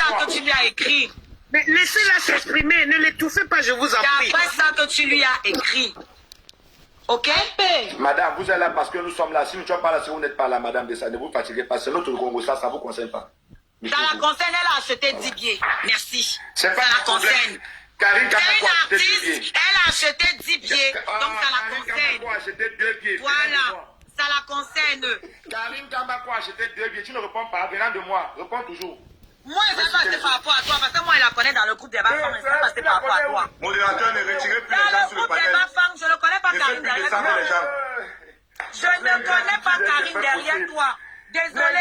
ça que tu lui as écrit. Mais laissez-la s'exprimer, ne l'étouffez pas, je vous en prie. C'est après ça que tu lui as écrit. Ok? Madame, vous êtes là parce que nous sommes là. Si nous ne sommes pas là, si vous n'êtes pas là, madame, ne vous fatiguez pas. C'est notre Congo, ça ne vous concerne pas. Ça la concerne, elle a acheté 10 billets. Merci. C'est pas ça la problème. concerne. Karine C'est une Kamako a acheté 10 artiste, billets. elle a acheté 10 billets. Donc ça la Karine concerne. Kamako a acheté 2 billets. Voilà. Ça la concerne. Karine Kamako a acheté 2 billets. Tu ne réponds pas. Venant de moi, réponds toujours. Moi, je ne sais pas passer par rapport à toi, parce que moi, je la connais dans le groupe des femmes, je ne sais pas passer par rapport à toi. Modérateur, ne retirez plus les gens Dans sur le le groupe des panel. femmes, je ne connais pas Ne Karine faites plus derrière descendre les toi. gens. Je ne connais pas Karine derrière toi. Désolé.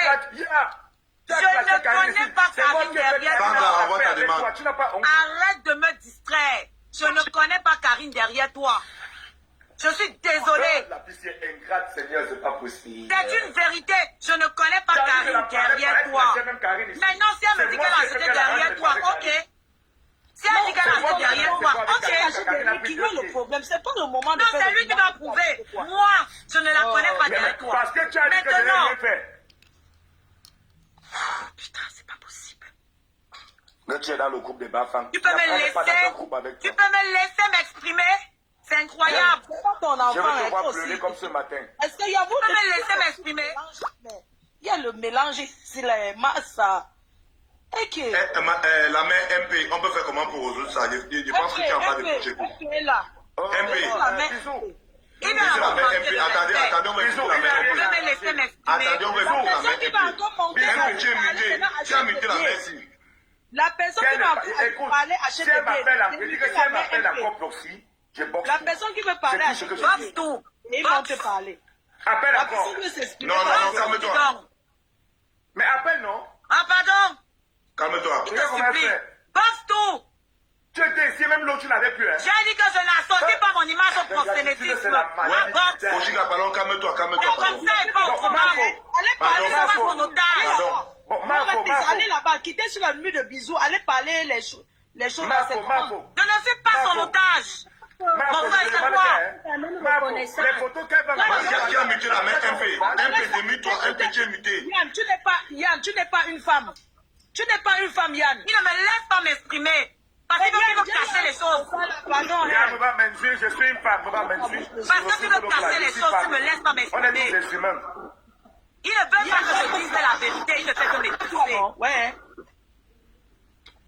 Je ne connais pas Karine derrière toi. Arrête de me distraire. Je ne connais pas Karine derrière toi. Je suis désolée. La fille est ingrate, Seigneur, c'est pas possible. C'est une vérité. Je ne connais pas Karine derrière toi. Maintenant, si elle me dit qu'elle a acheté derrière toi, ok. Si elle dit qu'elle a acheté derrière toi, ok. Qui veut le problème? C'est pas le moment de Non, faire c'est le lui qui débat. doit prouver. Moi, je ne la connais pas derrière toi. Parce que tu as dit que je n'ai Maintenant. rien fait. Putain, c'est pas possible. Mais tu es dans le groupe des bas-femmes. Tu peux me laisser m'exprimer? C'est incroyable. C'est pas ton Je enfant, veux te hein, voir toi pleurer aussi. comme ce matin. Est-ce qu'il y a vous Tu peux me laisser m'exprimer? Il y a le mélange ici, les masses. Et qui La main MP, on peut faire comment pour résoudre ça? Je pense que tu es en train de coucher. MP est là. MP. La main Bisous. Il C'est la main MP. Attendez, on va écouter la main Tu peux MP. me laisser m'exprimer? Attendez, on va écouter la main personne qui va MP. encore monter. MP, tu es muté. Tu as muté la main ici. La personne qui va Écoute, parler si achète elle m'appelle, des je dis que si elle m'appelle encore proxy, je boxe. La personne qui veut parler C'est tout ce que achète je dis. Boxe tout. et ils vont te parler. Appelle La encore. personne veut s'exprimer. Non, non, non, calme-toi. Mais appelle, non? Ah, pardon. Calme-toi. Je te Regarde comment elle supplie. fait. Boxe tout. Tu étais ici, même l'autre, tu n'avais plus. Hein. J'ai dit que je n'associe pas mon image au proxénétisme. Ah, boxe. Ojiga, pardon, calme-toi, calme-toi. Comme Pardon. ça, il pas autrement. Allez parler C'est pas sur son otage. Pardon. Bon, allez là-bas, quittez sur la nuit de bisous, allez parler les choses dans cette Marco. Je ne suis pas son otage. Mon frère, c'est moi. Les photos qu'elle va Qui a muté la main MP? MP, démute-toi, MP, tu es muté. Yann, tu n'es pas une femme. Tu n'es pas une femme, Yann. Il ne me laisse pas m'exprimer. Parce qu'il veut cacher les choses. Pardon, Regarde, me va m'insulter, je suis une femme, me va m'insulter. Parce que tu veux cacher les choses, tu ne me laisses pas On est m'exprimer. tous des humains. Il ne veut pas que je dise la vérité, il ne fait que m'étouffer. Ouais.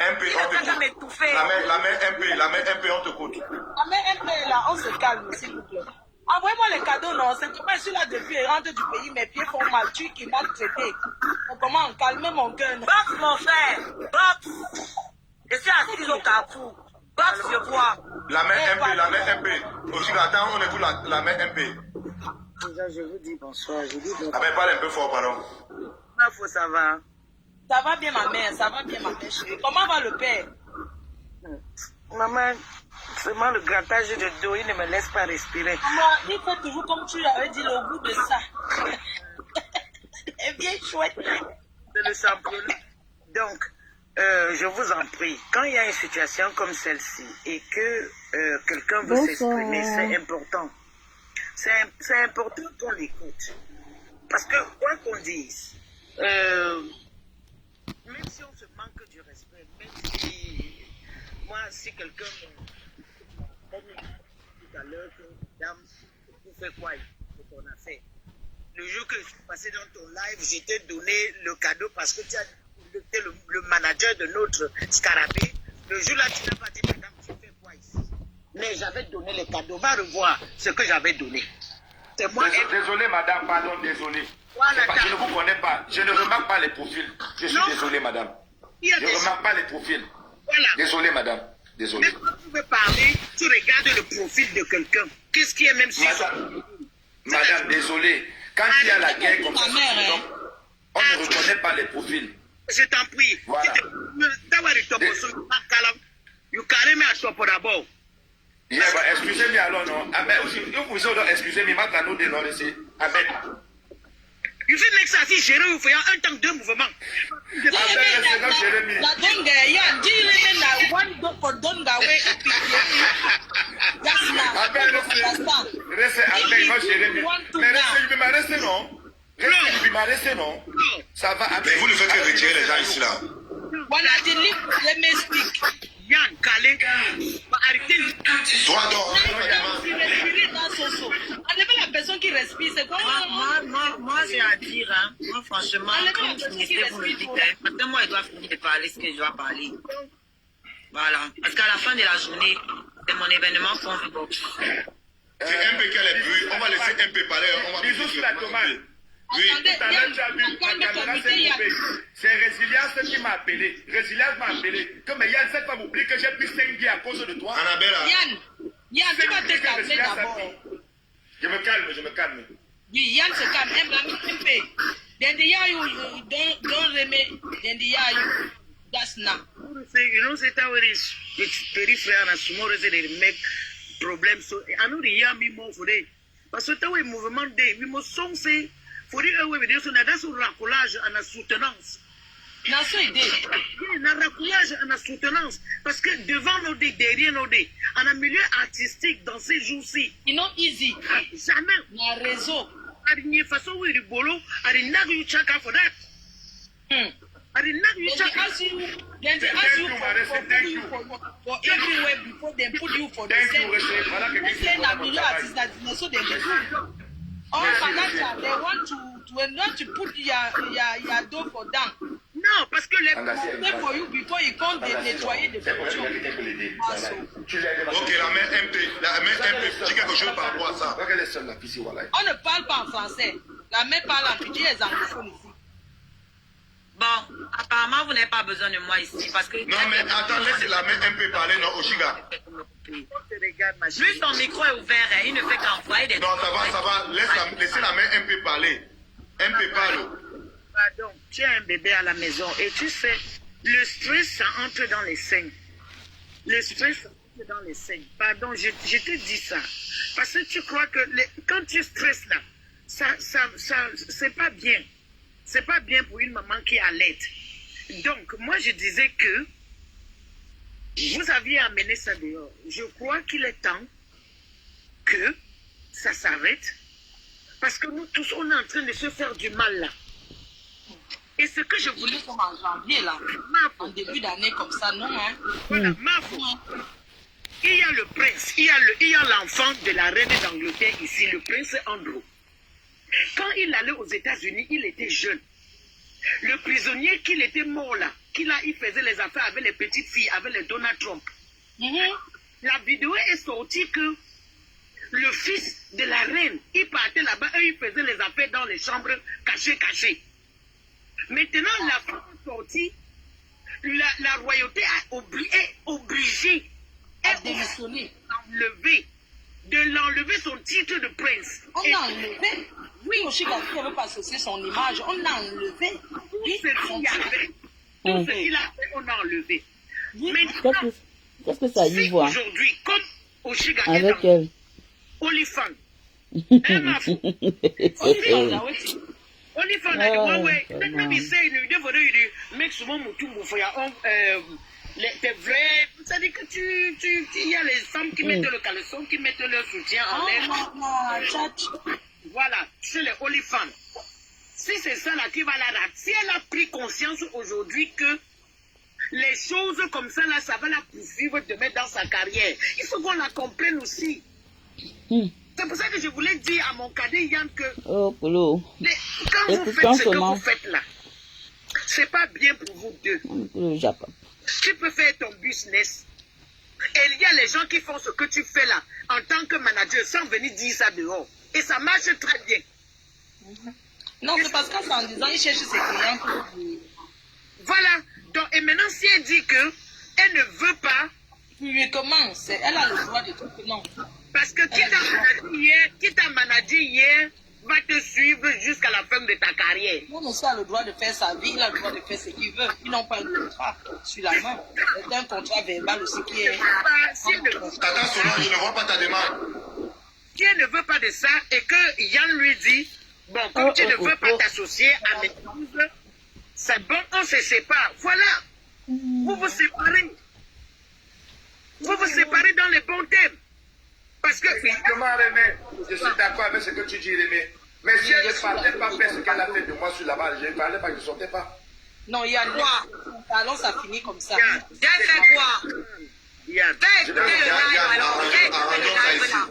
MP, Il on ne fait que t'écoute. m'étouffer. La main MP, on t'écoute. Ah, mais un peu là, on se calme, s'il vous plaît. Envoyez-moi les cadeaux, non. C'est comment je suis là depuis et rentre du pays, mes pieds font mal, tu qui m'as traité. Donc, comment calmer mon cœur? Boxe, mon frère. Boxe. Je suis assise au carrefour. Boxe, je vois. La main MP, la main MP. Ojiga, attends, on écoute la main MP. Déjà, je vous dis bonsoir. Je dis bonsoir. Ah ben, parle un peu fort, pardon. Ça va. Ça va bien, ma mère, ça va bien, ma mère chérie. Comment va le père? Maman, seulement le grattage de dos, il ne me laisse pas respirer. Maman, il fait toujours comme tu avais dit le goût de ça. C'est bien chouette. C'est le samplon. Donc, je vous en prie, quand il y a une situation comme celle-ci et que quelqu'un veut s'exprimer, c'est important. C'est important qu'on l'écoute. Parce que, quoi qu'on dise, même si on se manque du respect, même si, moi, si quelqu'un me tout à l'heure que, dame, vous faites quoi, ce qu'on a fait. Le jour que je suis passé dans ton live, j'ai t'ai donné le cadeau parce que tu as été le manager de notre scarabée. Le jour-là, tu n'as pas dit, madame, tu fais quoi ici? Mais j'avais donné le cadeau. Va revoir ce que j'avais donné. C'est moi. Désolé, madame, pardon, désolé. Voilà, Je ne vous connais pas. Je ne remarque pas les profils. Je suis désolé, madame. Je ne remarque pas les profils. Voilà. Désolé, madame. Désolé. Mais quand tu veux parler, tu regardes le profil de quelqu'un. Qu'est-ce qui est même si... Madame, désolé. Quand il y a la guerre comme ça, on ne reconnaît pas les profils. Je t'en prie. Voilà. You carry me à top d'abord. Yeah, but excusez-moi alors, non. Ah, ben, aussi, vous excusez-moi, maintenant, nous dénoncer ici. Ah, ben. You feel like ça, si gérer, vous faites un temps de mouvement. Jérémy. La dongue, Yann, dis-le là, one dog for donga, ouais, et puis, that's not. Restez avec moi, Jérémy. Mais restez, il rester, non? Restez, il rester, non? Ça va. Mais vous ne faites que retirer les gens ici, là. Voilà, dis je m'explique. Yann, Calé, arrêtez. Toi, donc, Respirer dans son seau. Enlevez la personne qui respire, c'est quoi? Moi, j'ai à dire, hein. Moi, franchement, comme je n'étais vous le dites, hein, maintenant, moi, je dois finir de parler ce que je dois parler. Voilà. Parce qu'à la fin de la journée, c'est mon événement Convibox. c'est MP qui a les bruits. On va laisser MP parler. On va Bisous sur la tomate. Oui. Attendez, Tout à l'heure, tu as vu, ma caméra s'est coupée. C'est Résilience qui m'a appelé. Résilience m'a appelé. Comme Yann, cette femme oublie que j'ai pris 5 billets à cause de toi. Annabelle, Yann, tu vas te calmer d'abord. Je me calme, je me calme. Oui, Yann se calme. MP. Then the year you don't remain. Then the year you. That's now. You know, c'est how it is. It's very fair and small as they make problems. So I know the year me more for day. But so that way movement day, we must some say for the way with this one. That's a racolage and a soutenance. Now so it is. Un racolage et une soutenance. Parce que devant nos dés, derrière nos dés, en un milieu artistique dans ces jours-ci, You know easy. jamais, Na réseau. à une façon où il est bolo, à une nag you check out for that. À une nag you Then check they out. ask you. Then they ask you for everywhere before they put you for the Thank you, same. Rachel. Voilà quelqu'un qui Say fait na mon milieu travail. artiste that so they do. All financial, they want to put your dough for down. Non, parce que les... Pay for you before you come they nettoyer the production. ok, la main MP, dis quelque chose par rapport à ça. Regarde seule la fille, voilà. On ne parle pas en français. La mère parle en pidgin les anglophones ici. Bon, apparemment, vous n'avez pas besoin de moi ici parce que... Non, mais attends, laisse la main MP parler, non, Oshiga. Lui, son micro est ouvert, hein, il ne fait qu'envoyer des... Non, ça va, laissez la main MP parler. MP parle. Pardon, tu as un bébé à la maison et tu sais, le stress, ça entre dans les seins. Le stress, ça entre dans les seins. Pardon, je te dis ça. Parce que tu crois que quand tu stresses là, c'est pas bien. C'est pas bien pour une maman qui allait. Donc, moi, je disais que vous aviez amené ça dehors. Je crois qu'il est temps que ça s'arrête. Parce que nous tous, on est en train de se faire du mal là. Et ce que je voulais... Nous sommes en janvier là. En début d'année comme ça, non hein? Voilà, il y a le prince, il y a l'enfant de la reine d'Angleterre ici, le prince Andrew. Quand il allait aux États-Unis, il était jeune. Le prisonnier qu'il était mort là, il faisait les affaires avec les petites filles, avec les Donald Trump. La vidéo est sortie que le fils de la reine, il partait là-bas et il faisait les affaires dans les chambres cachées. Maintenant, la femme est sortie, la royauté est obligée de l'enlever son titre de prince. On l'a enlevé. Oui, Oshiga ne veut pas associer son image. On l'a enlevé. Oui, c'est ce qu'il y avait. Tout ce qu'il a fait, on a enlevé. Maintenant, Qu'est-ce que ça y si voit aujourd'hui, comme Oshiga est avec dans elle? Olifant, Olifant a dit, ouais, let me say, il faudrait make souvent mutumbu for your own, les vrais, c'est-à-dire que il y a les femmes qui mettent le caleçon, qui mettent leur soutien en l'air. Voilà, c'est les Olifants. Si c'est ça là qui va la rater, si elle a pris conscience aujourd'hui que les choses comme ça là, ça va la poursuivre demain dans sa carrière, il faut qu'on la comprenne aussi. C'est pour ça que je voulais dire à mon cadet Yann que Oh, Polo. quand vous faites ce que vous faites là, c'est pas bien pour vous deux. Tu peux faire ton business. Et il y a les gens qui font ce que tu fais là en tant que manager sans venir dire ça dehors. Et ça marche très bien. Non, c'est parce qu'en disant, il cherche ses clients pour vous. Voilà. Donc, et maintenant, si elle dit que elle ne veut pas. Oui, comment? Elle a le droit de tout. Non. Parce que qui t'a managé hier va te suivre jusqu'à la fin de ta carrière. Non, monsieur a le droit de faire sa vie, il a le droit de faire ce qu'il veut. Ils n'ont pas un contrat sur la main. C'est un contrat verbal aussi qui est... T'attends seulement, je ne vois pas ta demande. Si elle ne veut pas de ça et que Yann lui dit, bon, comme tu ne veux pas t'associer à mes épouse, c'est bon, on se sépare. Voilà. Vous vous séparez. Vous vous séparez dans les bons termes. Parce que... Justement, Rémi, je suis d'accord avec ce que tu dis, Rémi. Mais si elle ne partait pas faire ce qu'elle a fait de moi sur la balle, je ne parlais pas, je ne sortais pas. Non, il y a quoi? pantalon, ça finit comme ça. J'ai fait quoi? Yann, J'ai écouté le live, alors j'ai écouté le live là.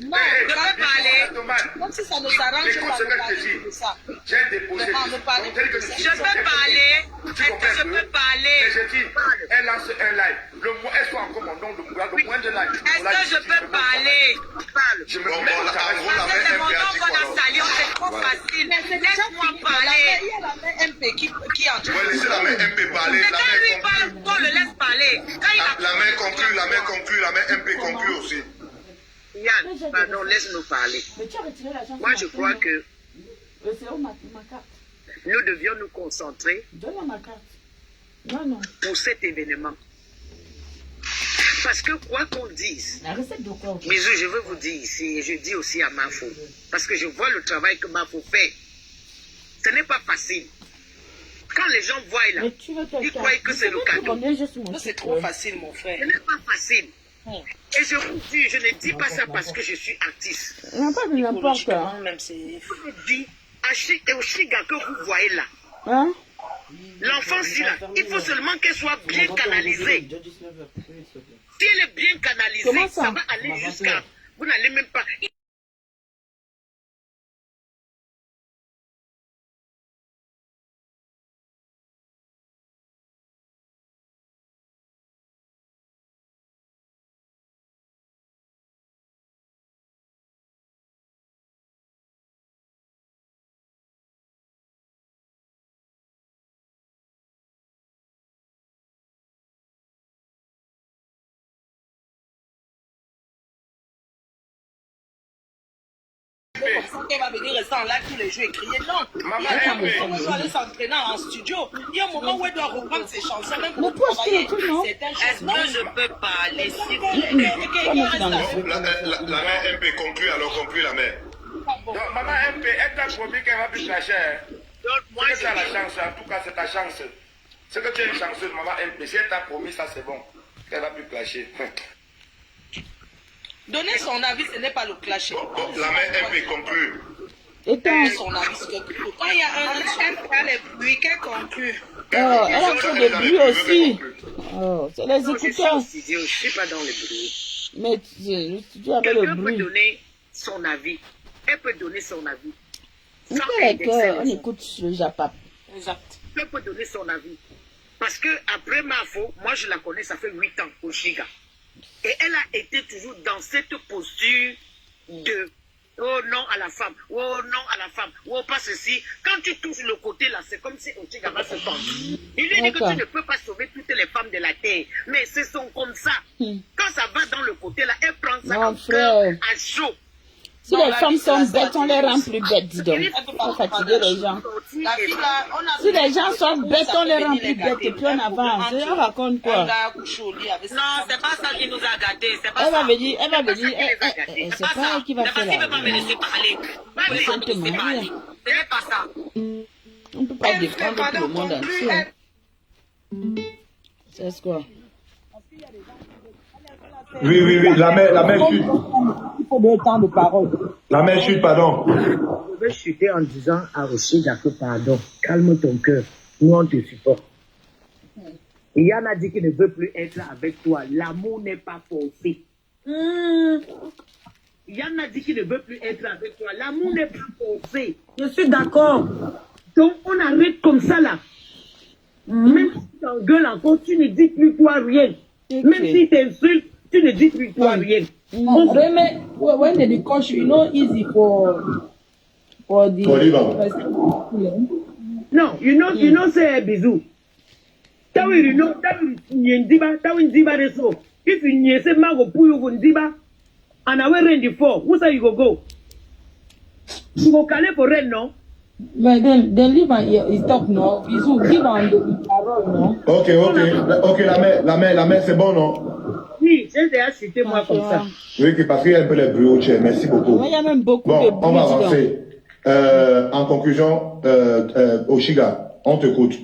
Non, Je peux parler. comme si ça nous arrange Écoute pas ce de que je parler te dis. de ça. J'ai déposé. Mais on ne parle Donc, tel que plus de ça. si Je peux parler. Est-ce que je peux parler? Mais je dis, elle lance un live. Elle soit en commandant le moins de live. Est-ce que je peux parler? parle. Je me Bon, mets bon, au là, travail. en gros, la Parce que c'est main mon MP a nom dit qu'on quoi, a alors? sali, c'est trop Voilà. facile. Mais c'est déjà Laisse-moi fini. parler. Il y a la main MP qui est en train Ouais, laissez la main MP parler. C'est La quand lui main parle, conclut. qu'on le laisse parler. Quand il a La main conclut, la main conclut, la main MP conclut aussi. Yann, pardon, laisse-nous parler. Mais tu as retiré l'argent. Moi, je crois que C'est où ma carte? nous devions nous concentrer Donne-moi ma carte. Non, non. pour cet événement. Parce que quoi qu'on dise, La recette de quoi? Bisous, je veux vous dire ici, et je dis aussi à Mafo, parce que je vois le travail que Mafo fait. Ce n'est pas facile. Quand les gens voient là, Mais tu veux ils croient que c'est le cadeau. combien je suis mon C'est trop facile, mon frère. Ce n'est pas facile. Et je vous dis, je ne dis pas ça parce que je suis artiste. Non, pas de n'importe. Même c'est... Je dis, et au Chiga que vous voyez là, Hein? l'enfant si là, il faut seulement qu'elle soit bien canalisée. Si elle est bien canalisée, Comment ça? ça va aller jusqu'à... Vous n'allez même pas... Comme ça qu'elle va venir rester en live tous les jours et crier. Non, Maman, elle doit aller s'entraîner en studio. Il y a un moment où elle doit reprendre ses chansons, même pour Mais toi, travailler. c'est tout, non? C'est un Est-ce changement. que je peux parler, s'il vous plaît? Bon, la main MP conclut, alors conclut la main. Donc, maman MP, elle t'a promis qu'elle va plus clasher. Donc, moi, Tu as la chance, en tout cas, c'est ta chance. C'est que tu es une chanceuse, maman MP. Si elle t'a promis, ça c'est bon. Elle va plus clasher. Donner son avis, ce n'est pas le clasher. Bon, la main MP conclut. Et toi? Donner son avis, c'est que quand il y a un chef qui a les bruits, qu'elle conclut. Oh, elle a fait des bruits aussi. Oh, c'est les non, je suis écouteurs. au studio, je ne suis pas dans le bruit. Mais tu avais le Quelqu'un peut bruit. donner son avis. Elle peut donner son avis. C'est Sans vrai indexer qu'on les écoute le Japap. Exact. Elle peut donner son avis. Parce que après Mafo, moi je la connais, ça fait 8 ans au Chiga. Et elle a été toujours dans cette posture de oh non à la femme, oh non à la femme, oh pas ceci. Quand tu touches le côté là, c'est comme si Ochiga va se tendre. Il lui dit que tu ne peux pas sauver toutes les femmes de la terre. Mais ce sont comme ça. Quand ça va dans le côté là, elle prend ça Non, en cœur, frère. à chaud. Si les femmes sont bêtes, on les rend plus bêtes, dis donc. Faut fatiguer les gens. La fille là, on a Si les gens sont bêtes, on les rend plus bêtes et puis on avance. On raconte quoi? Elle a couché au lit avec Non, c'est pas ça qui nous a gâtés. C'est pas Elle ça. va venir, C'est c'est pas pas ça. elle qui va C'est faire parce qu'il ne la... veut pas me laisser parler. Pas me laisser Exactement, parler. oui. Ce n'est pas ça. On ne peut pas défendre tout le monde entier. C'est quoi? Oui, oui, oui, la main chute. Il faut donner temps de parole. La main chute, pardon. Je vais chuter en disant à Rochiga que pardon, calme ton cœur, nous on te supporte. Et Yann a dit qu'il ne veut plus être avec toi. L'amour n'est pas forcé. Yann a dit qu'il ne veut plus être avec toi. L'amour n'est pas forcé. Je suis d'accord. Donc on arrête comme ça là. Même si tu t'engueules encore, tu ne dis plus toi rien. Même si tu insultes, tu ne dis plus toi rien. When they coach, you know, easy for the... No, you know, say bisou. Tawi, you know, tawi, ndiba reso. If you say mago puyo ndiba, and I will rent the four, who say you go? You go call for rent, no? But then leave and talk, no? Bisou, give on the parole, no? Ok, la main, c'est bon, non? Oui, j'ai déjà cité moi comme ça. Oui, parce qu'il y a un peu les bruits au chair. Merci beaucoup. Il y a même beaucoup Bon, de bruit. on va avancer. En conclusion, Oshiga, on t'écoute.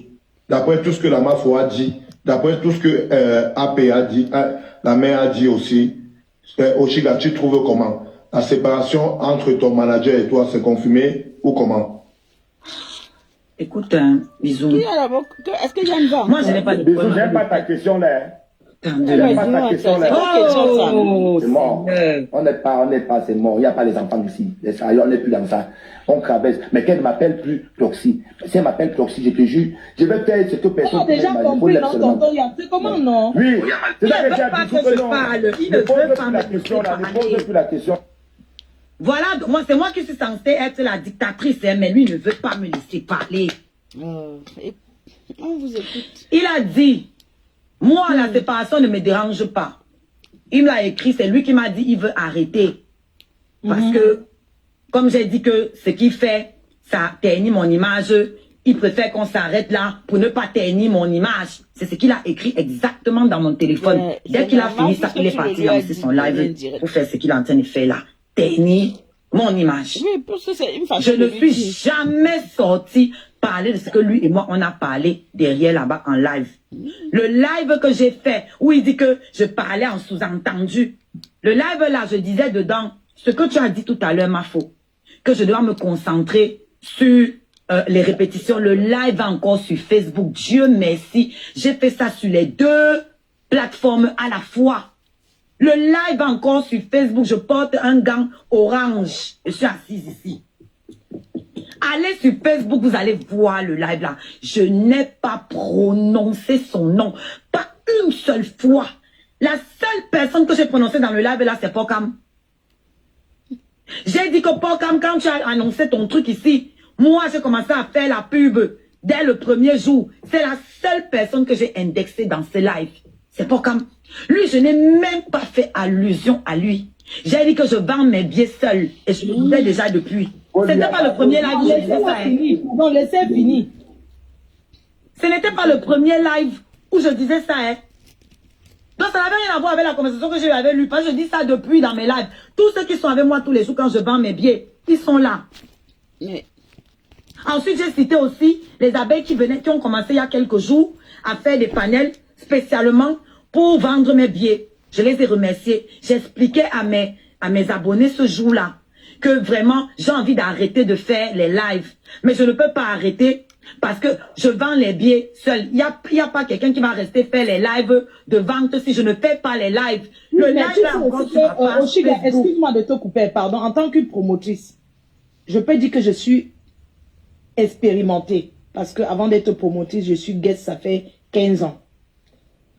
D'après tout ce que la Mafo a dit, d'après tout ce que AP a dit, la mère a dit aussi, Oshiga, tu trouves comment? La séparation entre ton manager et toi, c'est confirmé ou comment? Écoute, bisous. Est-ce que Yann va? Moi, je n'ai pas de Bisous, problème. j'aime pas ta question là. J'aime pas ta question là. Oh, C'est mort. On n'est pas, c'est mort. Il n'y a pas les enfants ici. On n'est plus dans ça. On traverse. Mais qu'elle ne m'appelle plus Proxy. Si elle m'appelle Proxy, je te jure, je vais faire ce que personne On a déjà compris, non, tonton Yann. C'est comment, non? Oui, c'est Il ça ne que veut j'ai pas dit que tout je le long. parle. Il Ne ne pose veut plus pas la me question là. Ne parler. pose plus la question. Voilà, moi, c'est moi qui suis censée être la dictatrice, hein, mais lui ne veut pas me laisser parler. On vous écoute. Il a dit, moi, la séparation ne me dérange pas. Il me l'a écrit, c'est lui qui m'a dit, il veut arrêter. Parce que, comme j'ai dit que ce qu'il fait, ça ternit mon image, il préfère qu'on s'arrête là pour ne pas ternir mon image. C'est ce qu'il a écrit exactement dans mon téléphone. Dès qu'il a fini ça, il est parti lancer son live pour faire ce qu'il est en train de faire là. Ternir mon image. Oui, parce que c'est une façon Je de ne lui suis dire. jamais sortie parler de ce que lui et moi, on a parlé derrière là-bas en live. Le live que j'ai fait, où il dit que je parlais en sous-entendu. Le live là, je disais dedans, ce que tu as dit tout à l'heure, ma faux, que je dois me concentrer sur les répétitions. Le live encore sur Facebook. Dieu merci, j'ai fait ça sur les 2 plateformes à la fois. Le live encore sur Facebook, je porte un gant orange. Je suis assise ici. Allez sur Facebook, vous allez voir le live là. Je n'ai pas prononcé son nom. Pas une seule fois. La seule personne que j'ai prononcée dans le live là, c'est Pokam. J'ai dit que Pokam, quand tu as annoncé ton truc ici, moi j'ai commencé à faire la pub dès le premier jour. C'est la seule personne que j'ai indexée dans ce live. C'est Pokam. Lui, je n'ai même pas fait allusion à lui. J'ai dit que je vends mes billets seul. Et je le disais déjà depuis. C'était pas le premier live où je disais ça. Non, laissez finir. Ce n'était pas le premier live où je disais ça. Hein. Donc ça n'avait rien à voir avec la conversation que j'ai eue avec lui. Parce que je dis ça depuis dans mes lives. Tous ceux qui sont avec moi tous les jours quand je vends mes billets, ils sont là. Mais... Ensuite, j'ai cité aussi les abeilles qui venaient, qui ont commencé il y a quelques jours à faire des panels spécialement pour vendre mes billets. Je les ai remerciés. J'expliquais à mes abonnés ce jour-là que vraiment, j'ai envie d'arrêter de faire les lives. Mais je ne peux pas arrêter parce que je vends les billets seul. Il y a pas quelqu'un qui va rester faire les lives de vente si je ne fais pas les lives. Le live là encore sur ma page Facebook. Excuse-moi de te couper, pardon. En tant que promotrice, je peux dire que je suis expérimentée. Parce que avant d'être promotrice, je suis guest, ça fait 15 ans.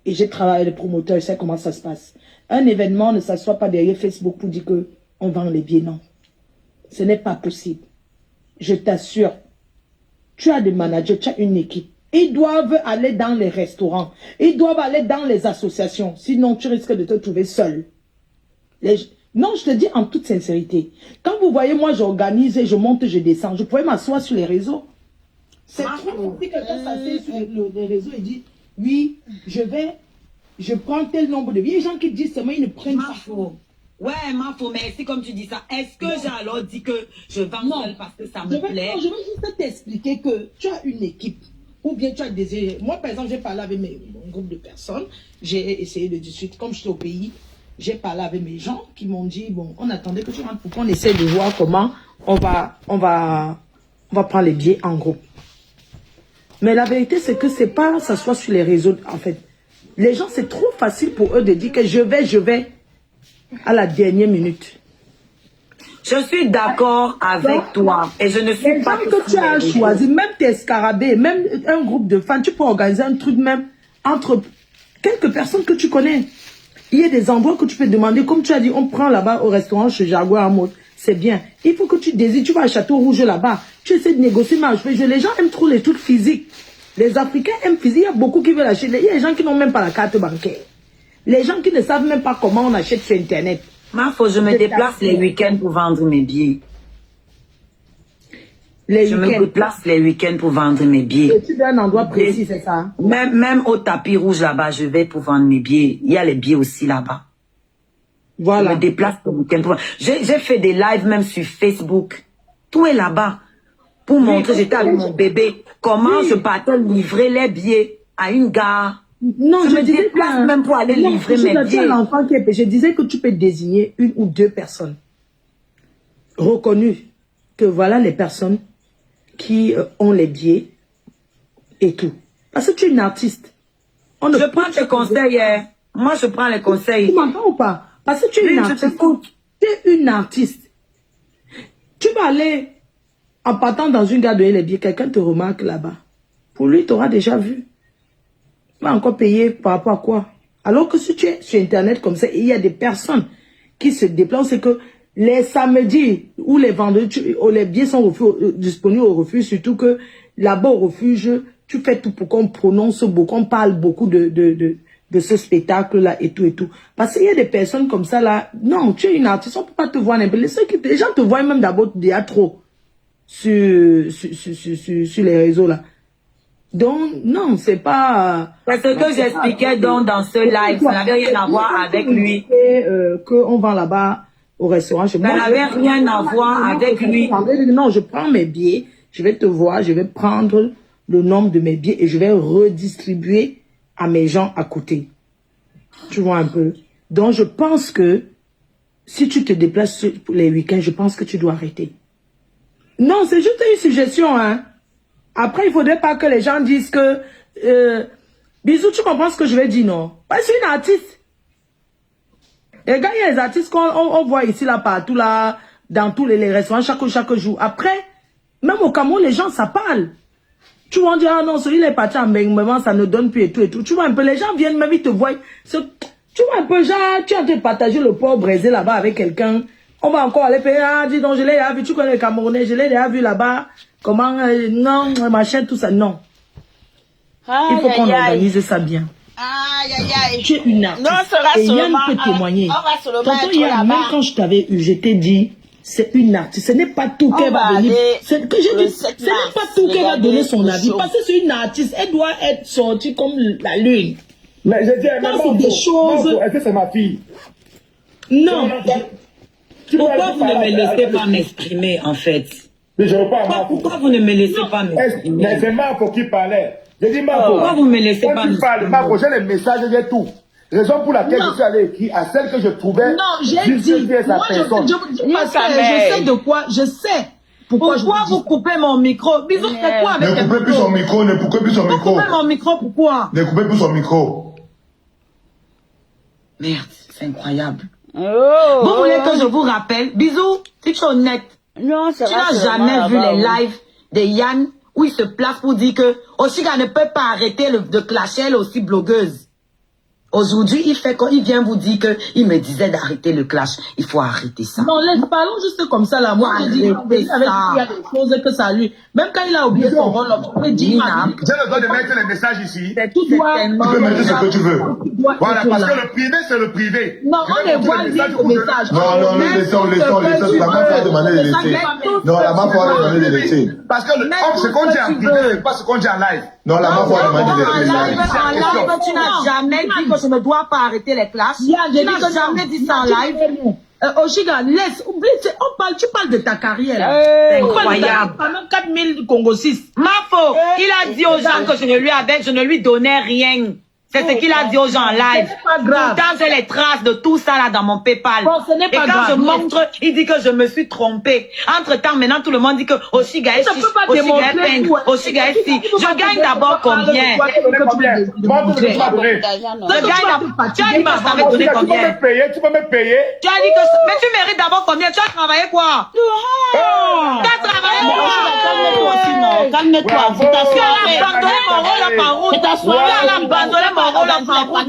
Et j'ai travaillé avec les promoteurs, je sais comment ça se passe. Un événement ne s'assoit pas derrière Facebook pour dire que on vend les billets, non. Ce n'est pas possible. Je t'assure. Tu as des managers, tu as une équipe. Ils doivent aller dans les restaurants. Ils doivent aller dans les associations. Sinon, tu risques de te trouver seul. Non, je te dis en toute sincérité. Quand vous voyez, moi, j'organise, je monte, je descends. Je pourrais m'asseoir sur les réseaux. C'est trop si quelqu'un s'assied sur les réseaux et dit, oui, je prends tel nombre de billets. Les gens qui disent seulement, ils ne prennent pas. Ouais, Mafo, merci comme tu dis ça. Est-ce que j'ai alors dit que je vends seul parce que ça me plaît? Non, je veux juste t'expliquer que tu as une équipe. Ou bien tu as des... Moi, par exemple, j'ai parlé avec mon groupe de personnes. J'ai essayé de discuter. Comme je suis au pays, j'ai parlé avec mes gens qui m'ont dit, bon, on attendait que tu rentres pour qu'on essaie de voir comment on va prendre les billets en groupe. Mais la vérité, c'est que c'est pas ça soit sur les réseaux, en fait. Les gens, c'est trop facile pour eux de dire que je vais à la dernière minute. Je suis d'accord avec toi. Et je ne suis pas... Les gens que tu as choisi, même tes scarabées, même un groupe de fans, tu peux organiser un truc même entre quelques personnes que tu connais. Il y a des endroits que tu peux demander, comme tu as dit, on prend là-bas au restaurant chez Jaguar en mode, c'est bien. Il faut que tu désires, tu vas à Château Rouge là-bas, tu essaies de négocier, mais les gens aiment trop les trucs physiques. Les Africains aiment physique, il y a beaucoup qui veulent acheter. Il y a des gens qui n'ont même pas la carte bancaire. Les gens qui ne savent même pas comment on achète sur Internet. Faut je me déplace les week-ends pour vendre mes billets. Je me déplace les week-ends pour vendre mes billets. Et tu dois un endroit précis, c'est ça? Même au tapis rouge là-bas, je vais pour vendre mes billets. Il y a les billets aussi là-bas. Voilà. Je me déplace le week-end pour vendre. J'ai fait des lives même sur Facebook. Tout est là-bas. Pour montrer, j'étais avec mon bébé, comment je partais livrer les billets à une gare. Non, je me déplace même pour aller livrer mes billets. Je disais que tu peux désigner une ou deux personnes reconnues. Que voilà les personnes. qui ont les billets et tout. Parce que tu es une artiste. Je prends tes conseils, hein. Moi, je prends les conseils. Tu m'entends ou pas? Parce que tu es une artiste. Tu es une artiste. Tu vas aller, en partant dans une gare de les billets, quelqu'un te remarque là-bas. Pour lui, tu auras déjà vu. Tu vas encore payer par rapport à quoi? Alors que si tu es sur Internet comme ça, et il y a des personnes qui se déplacent, c'est que les samedis ou les vendredis, les billets sont disponibles au refuge, surtout que là-bas au refuge, tu fais tout pour qu'on prononce beaucoup, on parle beaucoup de ce spectacle-là et tout et tout. Parce qu'il y a des personnes comme ça là, non, tu es une artiste, on ne peut pas te voir n'importe. Les gens te voient même d'abord déjà trop sur les réseaux là. Donc, non, c'est pas... C'est ce que j'expliquais donc dans ce live, ça n'avait rien à voir avec lui. Qu'on va là-bas au restaurant chez moi. Ça n'avait rien à voir avec lui. Non, je prends mes billets, je vais te voir, je vais prendre le nombre de mes billets et je vais redistribuer à mes gens à côté. Tu vois un peu. Donc, je pense que si tu te déplaces pour les week-ends, je pense que tu dois arrêter. Non, c'est juste une suggestion, hein. Après, il ne faudrait pas que les gens disent que... Bisous, tu comprends ce que je vais dire, non? Parce que je suis une artiste. Les gars, il y a les artistes qu'on voit ici, là, partout, là, dans tous les restaurants, chaque jour. Après, même au Cameroun, les gens, ça parle. Tu vas dire, ah non, celui-là est parti en Bengmaman, ça ne donne plus et tout et tout. Tu vois un peu, les gens viennent, même ils te voient. Tu vois un peu, genre, tu es en train de partager le porc braisé là-bas avec quelqu'un. On va encore aller payer, ah, dis donc, je l'ai déjà vu, tu connais les Camerounais, je l'ai déjà vu là-bas. Comment, non, machin, tout ça, non. Il faut qu'on organise ça bien. Aïe, aïe, aïe. Tu es une artiste. Non, sera et Yann seulement, peut témoigner. on va seulement Tonton être Yann, là-bas. même quand je t'avais eu, je t'ai dit, c'est une artiste. Ce n'est pas tout qu'elle va va venir. aller C'est que j'ai le dit, 7 ce n'est mars, pas tout qu'elle va regarder donner son le avis. show. Parce que c'est une artiste. Elle doit être sortie comme la lune. Mais je dis, Ça, c'est des choses. est-ce que c'est ma fille? Non. Pourquoi vous ne me laissez pas m'exprimer, en fait? Mais je veux pas Pourquoi vous ne me laissez pas m'exprimer? Mais c'est Marco qui parlait. J'ai dit Marco. Pourquoi vous me laissez pas tu parles, m'exprimer? Marco, j'ai les messages, j'ai tout. Raison pour laquelle je suis allé écrire à celle que je trouvais. Non, j'ai dit. Moi, je sais de quoi. Je sais. Pourquoi vous coupez mon micro? Bisous, c'est quoi avec Ne coupez plus son micro, ne coupez plus son micro. Vous coupez mon micro, pourquoi? Ne coupez plus son micro. Merde, c'est incroyable. Oh. Vous voulez que je vous rappelle? Bisous, si tu es honnête. Non, Tu n'as jamais vu les lives de Yann où il se place pour dire que Oshiga ne peut pas arrêter de clasher, elle est aussi blogueuse. Aujourd'hui, il vient vous dire que il me disait d'arrêter le clash. Il faut arrêter ça. Non, parlons juste comme ça là. Moi, je dis qu'il y a des choses que ça lui. Même quand il a oublié son rôle, on peut dire. J'ai le droit de mettre les messages ici. Tout doit. Tu peux mettre ce que tu veux. Voilà, parce que le privé, c'est le privé. Non, on les voit dire le message. Non, laissons. La mafia a demandé de laisser. Non, la mafia a demandé de laisser. Parce que ce qu'on dit en privé, c'est pas ce qu'on dit en live. Non, la mafia a demandé de laisser. En live, tu n'as jamais dit que je ne dois pas arrêter les clashs. Tu n'as jamais dit ça en live. Oshiga, laisse, oublie, tu parles de ta carrière. C'est incroyable. Pendant 4000 Congo 6. Mafo, il a dit aux gens que je ne lui donnais rien. C'est ce qu'il a dit aux gens en live. Pas grave. Pourtant, j'ai les traces de tout ça là dans mon PayPal. Bon, ce n'est pas et quand grave. je montre, il dit que je me suis trompée. Entre-temps, maintenant, tout le monde dit que Oshiga est Je chiche, peux pas Oshiga est démontrer peigne, tout. Oshiga est si. Je gagne d'abord combien? Je gagne d'abord. Tu as dit que je t'avais donné combien? Tu peux me payer. Tu as dit que... Mais tu mérites d'abord combien? Tu as travaillé quoi? Tu as travaillé quoi? Calme-toi, vous Tu as abandonné mon rôle en route. Tu as abandonné mon rôle en route.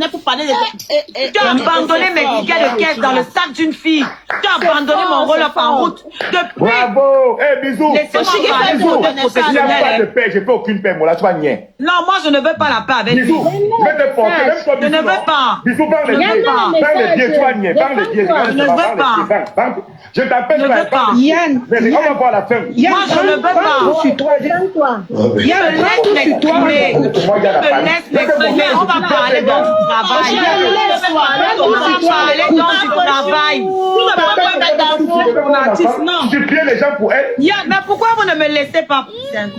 Tu as abandonné mes tickets de caisse dans le sac d'une fille. Tu as abandonné mon rôle en route. Depuis... Bravo. Bisous. Laissez-moi parler pour des Il n'y a pas de professionnels. paix, je fais aucune paix, moi là, tu vas nier. Non, moi je ne veux pas la paix avec lui. Bisous. Je vais te porter, même toi, Je ne veux pas. Bisous, parle les pieds. Parle les pieds, tu vas nier. Parle les pieds. Je ne veux pas. Je t'appelle. Je ne veux pas. Yann, Mais on va voir la fin. Moi je ne veux pas. sur toi, Yann-toi. Je me laisse m'exprimer. Je me laisse m'exprimer. On va parler dans du travail. On va parler dans du travail. Tu pieds les gens pour elle. Mais pourquoi vous ne me laissez pas?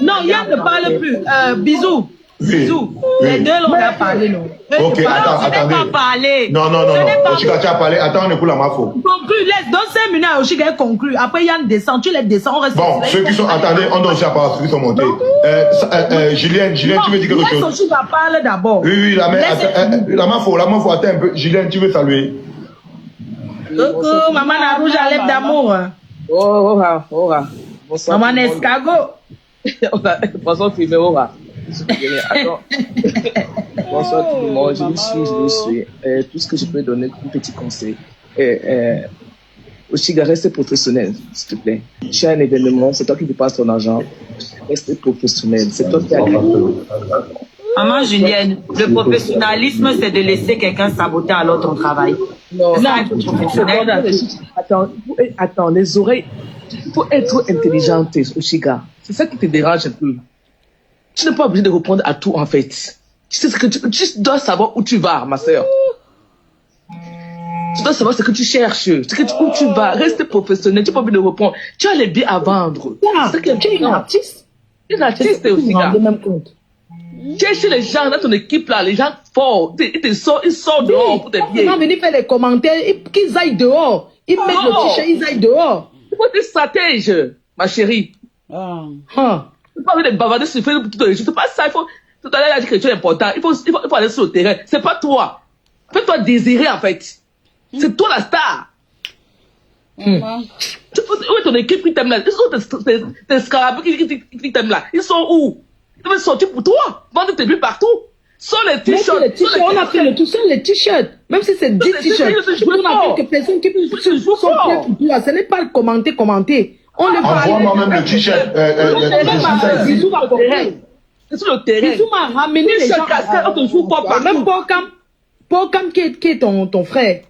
Non, Yann ne parle plus. Bisous. Bisous. Les deux, là, on a parlé, non? Ok, attends, Je n'ai attendez. pas parlé. Non, non, non, non. Oshiga, tu as parlé. Attends, on écoute la Mafo. Conclue, laisse, donne 5 minutes à Oshiga conclue. Après, Yann descend, tu les descends, on reste Bon, ceux qui sont, attendez, on doit aussi avoir ceux qui sont montés. Julien, tu veux dire quelque laisse chose? Oshiga parler d'abord. Oui, oui, la Mafo, attends un peu. Julien, tu veux saluer? Coucou, maman la rouge à lèvres d'amour. Oh, bonsoir. Maman tout le monde. escargot. Bonsoir tout le monde. Attends. Bonsoir tout le monde. Je vous suis. Tout ce que je peux donner comme petit conseil. Oshiga, reste professionnel, s'il te plaît. Tu as un événement, c'est toi qui dépenses ton argent. Reste professionnel. C'est toi qui as Maman Julienne, le professionnalisme, c'est de laisser quelqu'un saboter alors ton travail. Non, C'est ça, être professionnel. Attends, les oreilles. Il faut être intelligente, Oshiga. C'est ça qui te dérange un peu. Tu n'es pas obligé de répondre à tout, en fait. Tu sais ce que tu dois savoir où tu vas, ma sœur. Tu dois savoir ce que tu cherches, où tu vas. Reste professionnel, tu n'es pas obligé de répondre. Tu as les billets à vendre. C'est que tu es une artiste. Une artiste, Oshiga. Même compte. Cherche les gens dans ton équipe là, les gens forts. Ils sortent dehors pour tes billets. Ils vont venir faire les commentaires, qu'ils aillent dehors. Ils mettent le t-shirt, ils aillent dehors. Il faut être stratège, ma chérie. Ah. Il ne faut pas aller bavarder sur Facebook tout le jour. C'est pas ça. Il faut, tout à l'heure, il a dit quelque chose d'important. Il faut aller sur le terrain. C'est pas toi. Fais-toi désirer, en fait. C'est toi la star. Où est ton équipe qui t'aime là? Où sont tes scarabées qui t'aiment là? Ils sont où? Ils doivent sortir pour toi. Vendre tes billes partout. Sans les t-shirts. On a fait le tout seul, les t-shirts. Même si c'est 10 t-shirts. On a quelques personnes qui sont prêtes pour toi. Ce n'est pas le commenter. On le parle. Envoie-moi même le t-shirt. Bisous va compter. C'est sur le terrain. Bisous m'a ramené les gens. On te joue pas partout. Même Pocam qui est ton frère.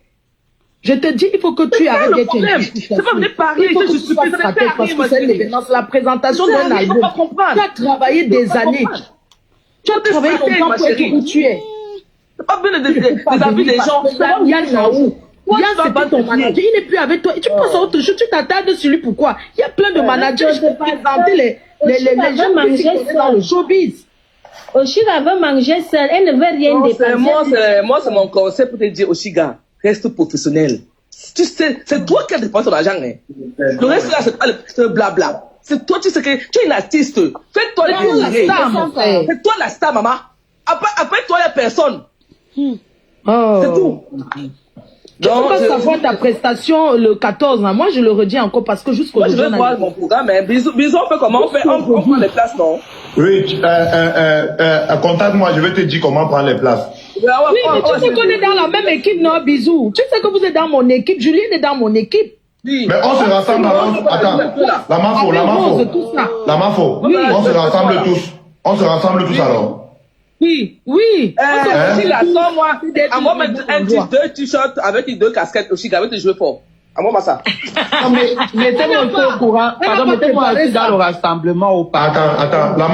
Je te dis, il faut que tu arrêtes d'être un c'est pas venir parler, il faut que tu sois stratège parce que c'est l'événement, c'est la présentation d'un album. Tu as travaillé des années. Tu as travaillé longtemps pour être où tu es. C'est pas bien des avis des gens. Yann Naou. Yann, c'est pas ton manager. Il n'est plus avec toi. Tu passes à autre chose. Tu t'attardes sur lui. Pourquoi? Il y a plein de managers qui présenter les gens qui sont dans le showbiz. Oshiga veut manger seule. Elle ne veut rien dépenser. Moi, c'est mon conseil pour te dire, Oshiga, reste professionnel. Tu sais, c'est toi qui as dépensé ton argent. Hein. Le reste là, c'est pas le blabla. C'est toi, tu sais que tu es une artiste. Fais-toi désirer. C'est toi la star, maman. Après toi, il n'y a personne. C'est tout. Tu peux savoir ta prestation le 14. Hein. Moi, je le redis encore parce que jusqu'au jour. Moi, je vais voir mon programme. Mais bisous, on fait comment? On prend les places, non? Oui, contacte-moi, je vais te dire comment prendre les places. Oui, mais tu sais qu'on est dans la même équipe, non, bisous. Tu sais que vous êtes dans mon équipe, Julien est dans mon équipe. Oui. Mais on se rassemble alors. Attends, la Mafo. On se rassemble tous. On se rassemble tous alors. Oui. Moi, mettre deux t-shirts avec les 2 casquettes aussi, avec des joueurs forts. À moi, ça. Mettez-moi un peu au courant. Pardon, mettez-moi aussi dans le rassemblement au parc. Attends, la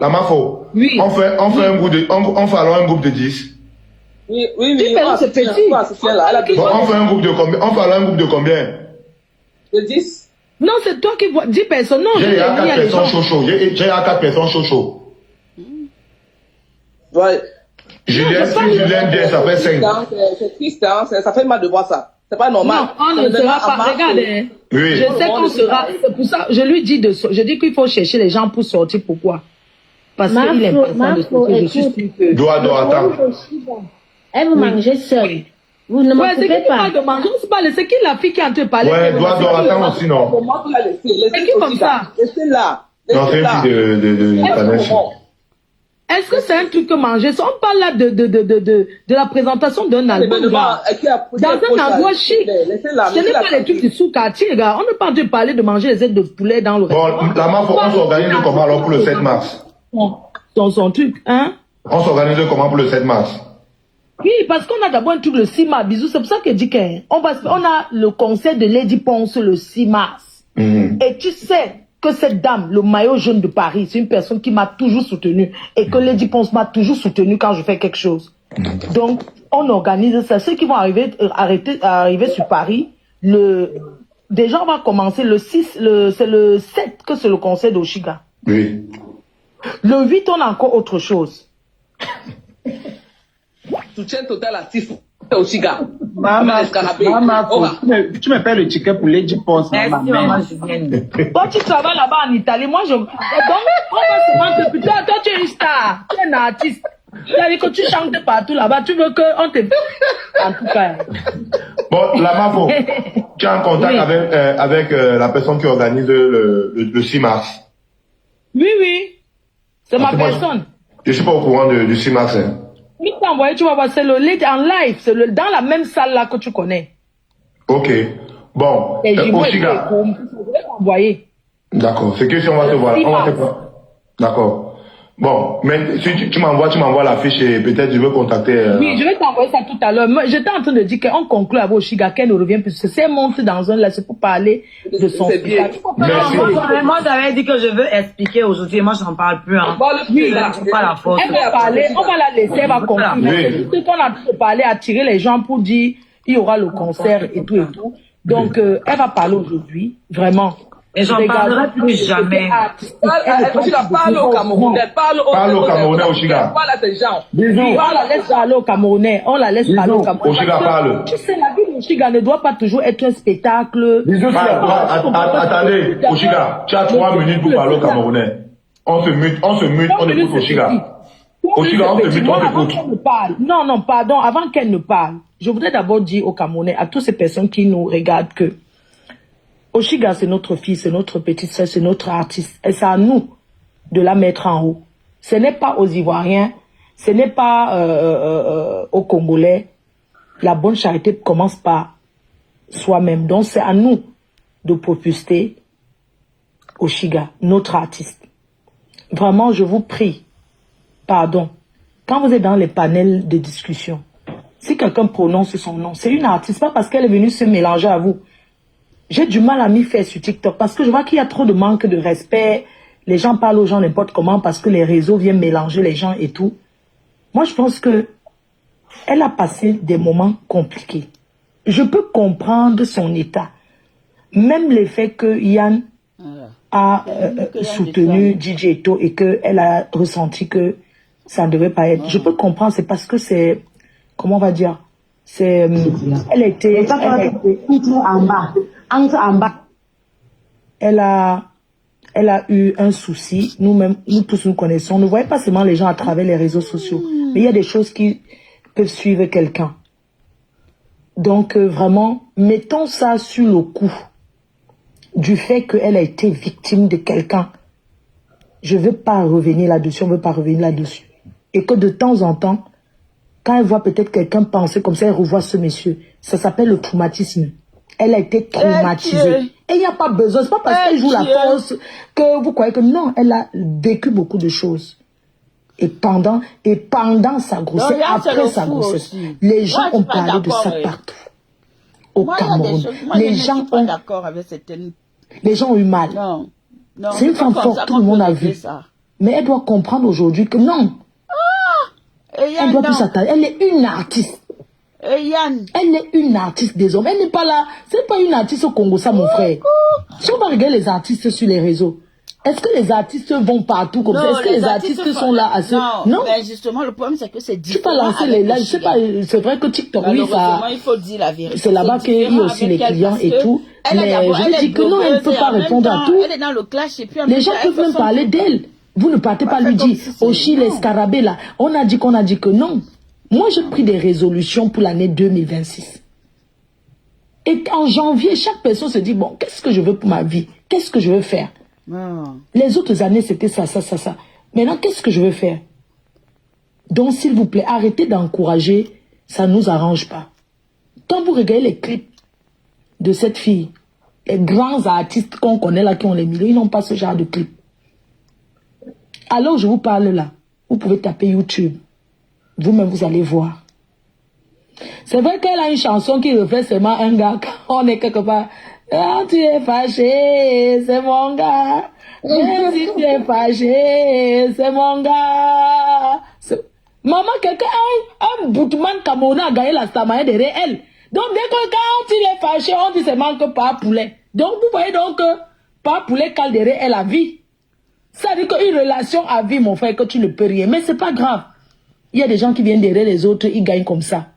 Mafo. Oui. On fait alors un groupe de 10. Oui. C'est petit. Bon, on fait un groupe de combien? On fait alors un groupe de combien? De 10. Non, c'est toi qui vois 10 personnes. Non, j'ai 4 personnes chaud. J'ai 4 personnes chaud. Ouais. Julien, bien, ça fait 5. C'est triste, hein? Ça fait mal de voir ça. C'est pas normal. Non, on ne sera pas. Regardez. Oui. Je sais qu'on sera. C'est pour ça, je lui dis je dis qu'il faut chercher les gens pour sortir. Pourquoi? Parce qu'il est important de sortir. Je suis sûre que. Doit attendre. Elle veut manger seule. Vous ne m'occupez pas. C'est qui la fille qui est en train de parler? Ouais, doit attendre aussi, non? C'est qui comme ça? Laissez-la. Non, c'est une fille de Est-ce que c'est un truc que manger? On parle là de la présentation d'un album. Dans un endroit chic. Ce n'est pas les trucs du sous-quartier, gars. On ne parle de parler de manger les ailes de poulet dans le restaurant. Bon, la Mafo, on s'organise comment alors pour le 7 mars? Son truc, hein? On s'organise comment pour le 7 mars? Oui, parce qu'on a d'abord un truc le 6 mars, bisous. C'est pour ça que je dis qu'on a le concert de Lady Ponce le 6 mars. Et tu sais que cette dame, le maillot jaune de Paris, c'est une personne qui m'a toujours soutenu et que Lady Ponce m'a toujours soutenu quand je fais quelque chose. Donc, on organise ça. Ceux qui vont arriver sur Paris, déjà on va commencer le 6, c'est le 7 que c'est le concert d'Oshiga. Oui. Le 8, on a encore autre chose. Soutien total à 6 au Chiga. Maman, tu me payes le ticket pour les 10 postes. Merci, maman Julienne. Toi, tu travailles là-bas en Italie. Moi, donc, on va se putain, toi, tu es une star. Tu es un artiste. C'est-à-dire que tu chantes partout là-bas. Tu veux qu'on te... En tout cas. Bon, la Mafo, tu es en contact avec la personne qui organise le 6 mars. Oui, oui. C'est ma personne. Je ne suis pas au courant du 6 mars. Hein. Oui, t'as envoyé, tu vas voir, c'est le lit en live. C'est dans la même salle là que tu connais. Ok. Bon, Oshiga. Envoyer. D'accord. C'est que si on va te voir. On va te voir. D'accord. Bon, mais si tu m'envoies la fiche et peut-être je veux contacter... Oui, je vais t'envoyer ça tout à l'heure. J'étais en train de dire qu'on conclut avec Oshiga, qu'elle ne revient plus. C'est monté dans un là, c'est pour parler de son spectacle. Moi, j'avais dit que je veux expliquer aujourd'hui. Moi, je n'en parle plus. Hein. Oui, pas la force. Elle va parler, on va la laisser, elle va conclure. Mais c'est juste qu'on a parlé, attirer les gens pour dire il y aura le concert et tout et tout. Donc, elle va parler aujourd'hui, vraiment. Et j'en parlerai plus jamais. Parle au Camerounais. Parle au Camerounais, Oshiga. Parle à ces gens. Bisous. On la laisse parler au Camerounais. On la laisse parler au Camerounais. Oshiga parle. Tu sais, la vie d'Oshiga ne doit pas toujours être un spectacle. Bisous. Attendez, Oshiga, tu as 3 minutes pour parler au Camerounais. On se mute, on écoute Oshiga. Oshiga, on se mute, on écoute. Non, non, pardon, avant qu'elle ne parle, je voudrais d'abord dire aux Camerounais, à toutes ces personnes qui nous regardent que Oshiga, c'est notre fille, c'est notre petite soeur, c'est notre artiste. Et c'est à nous de la mettre en haut. Ce n'est pas aux Ivoiriens, ce n'est pas aux Congolais. La bonne charité commence par soi-même. Donc c'est à nous de propulser Oshiga, notre artiste. Vraiment, je vous prie, pardon, quand vous êtes dans les panels de discussion, si quelqu'un prononce son nom, c'est une artiste, pas parce qu'elle est venue se mélanger à vous. J'ai du mal à m'y faire sur TikTok parce que je vois qu'il y a trop de manque de respect. Les gens parlent aux gens n'importe comment parce que les réseaux viennent mélanger les gens et tout. Moi, je pense que elle a passé des moments compliqués. Je peux comprendre son état. Même le fait que Yann a soutenu DJ Eto et qu'elle a ressenti que ça ne devait pas être. Je peux comprendre, c'est parce que c'est... Comment on va dire? C'est... Elle a été en bas. Elle a eu un souci, nous-mêmes, nous tous nous connaissons. On ne voyait pas seulement les gens à travers les réseaux sociaux, mais il y a des choses qui peuvent suivre quelqu'un. Donc vraiment, mettons ça sur le coup du fait qu'elle a été victime de quelqu'un. Je ne veux pas revenir là-dessus, on ne veut pas revenir là-dessus. Et que de temps en temps, quand elle voit peut-être quelqu'un penser comme ça, elle revoit ce monsieur. Ça s'appelle le traumatisme. Elle a été traumatisée. Et il n'y a pas besoin, c'est pas parce qu'elle joue la force que vous croyez que non, elle a vécu beaucoup de choses. Et pendant sa grossesse, après sa grossesse, les gens ont parlé de ça partout. Au Cameroun. Les gens ont d'accord avec certaines... Les gens ont eu mal. C'est une femme forte, tout le monde a vu. Mais elle doit comprendre aujourd'hui que non. Elle doit plus s'attendre. Elle est une artiste. Elle est une artiste des hommes. Elle n'est pas là. C'est pas une artiste au Congo, ça, mon frère. Si on va regarder les artistes sur les réseaux, est-ce que les artistes vont partout comme ça? Est-ce que les artistes sont là à ce... Non. Mais justement, le problème, c'est que c'est différent. Tu peux lancer les lives. C'est vrai que TikTok, oui, ça... il faut dire la vérité. C'est là-bas qu'il y a aussi les clients et tout. Mais je dis que non, elle ne peut pas répondre à tout. Elle est dans le clash et puis... Les gens peuvent même parler d'elle. Vous ne partez pas lui dire, Oshi, les scarabées là, on a dit que non. Moi, j'ai pris des résolutions pour l'année 2026. Et en janvier, chaque personne se dit, bon, qu'est-ce que je veux pour ma vie? Qu'est-ce que je veux faire? Les autres années, c'était ça. Maintenant, qu'est-ce que je veux faire? Donc, s'il vous plaît, arrêtez d'encourager, ça ne nous arrange pas. Quand vous regardez les clips de cette fille, les grands artistes qu'on connaît là, qui ont les millions, ils n'ont pas ce genre de clips. Alors, je vous parle là. Vous pouvez taper YouTube. Vous-même, vous allez voir. C'est vrai qu'elle a une chanson qui reflète seulement un gars. Quand on est quelque part. Quand tu es fâché, c'est mon gars. Même si tu es fâché, c'est mon gars. Maman, quelqu'un, un boutman camerounais a gagné la Stamaya derrière elle. Donc, dès que quand il est fâché, on dit seulement que pas poulet. Donc, vous voyez donc que pas poulet cale derrière elle la vie. Ça veut dire qu'une relation à vie, mon frère, que tu ne peux rien. Mais c'est pas grave. Il y a des gens qui viennent derrière les autres, ils gagnent comme ça.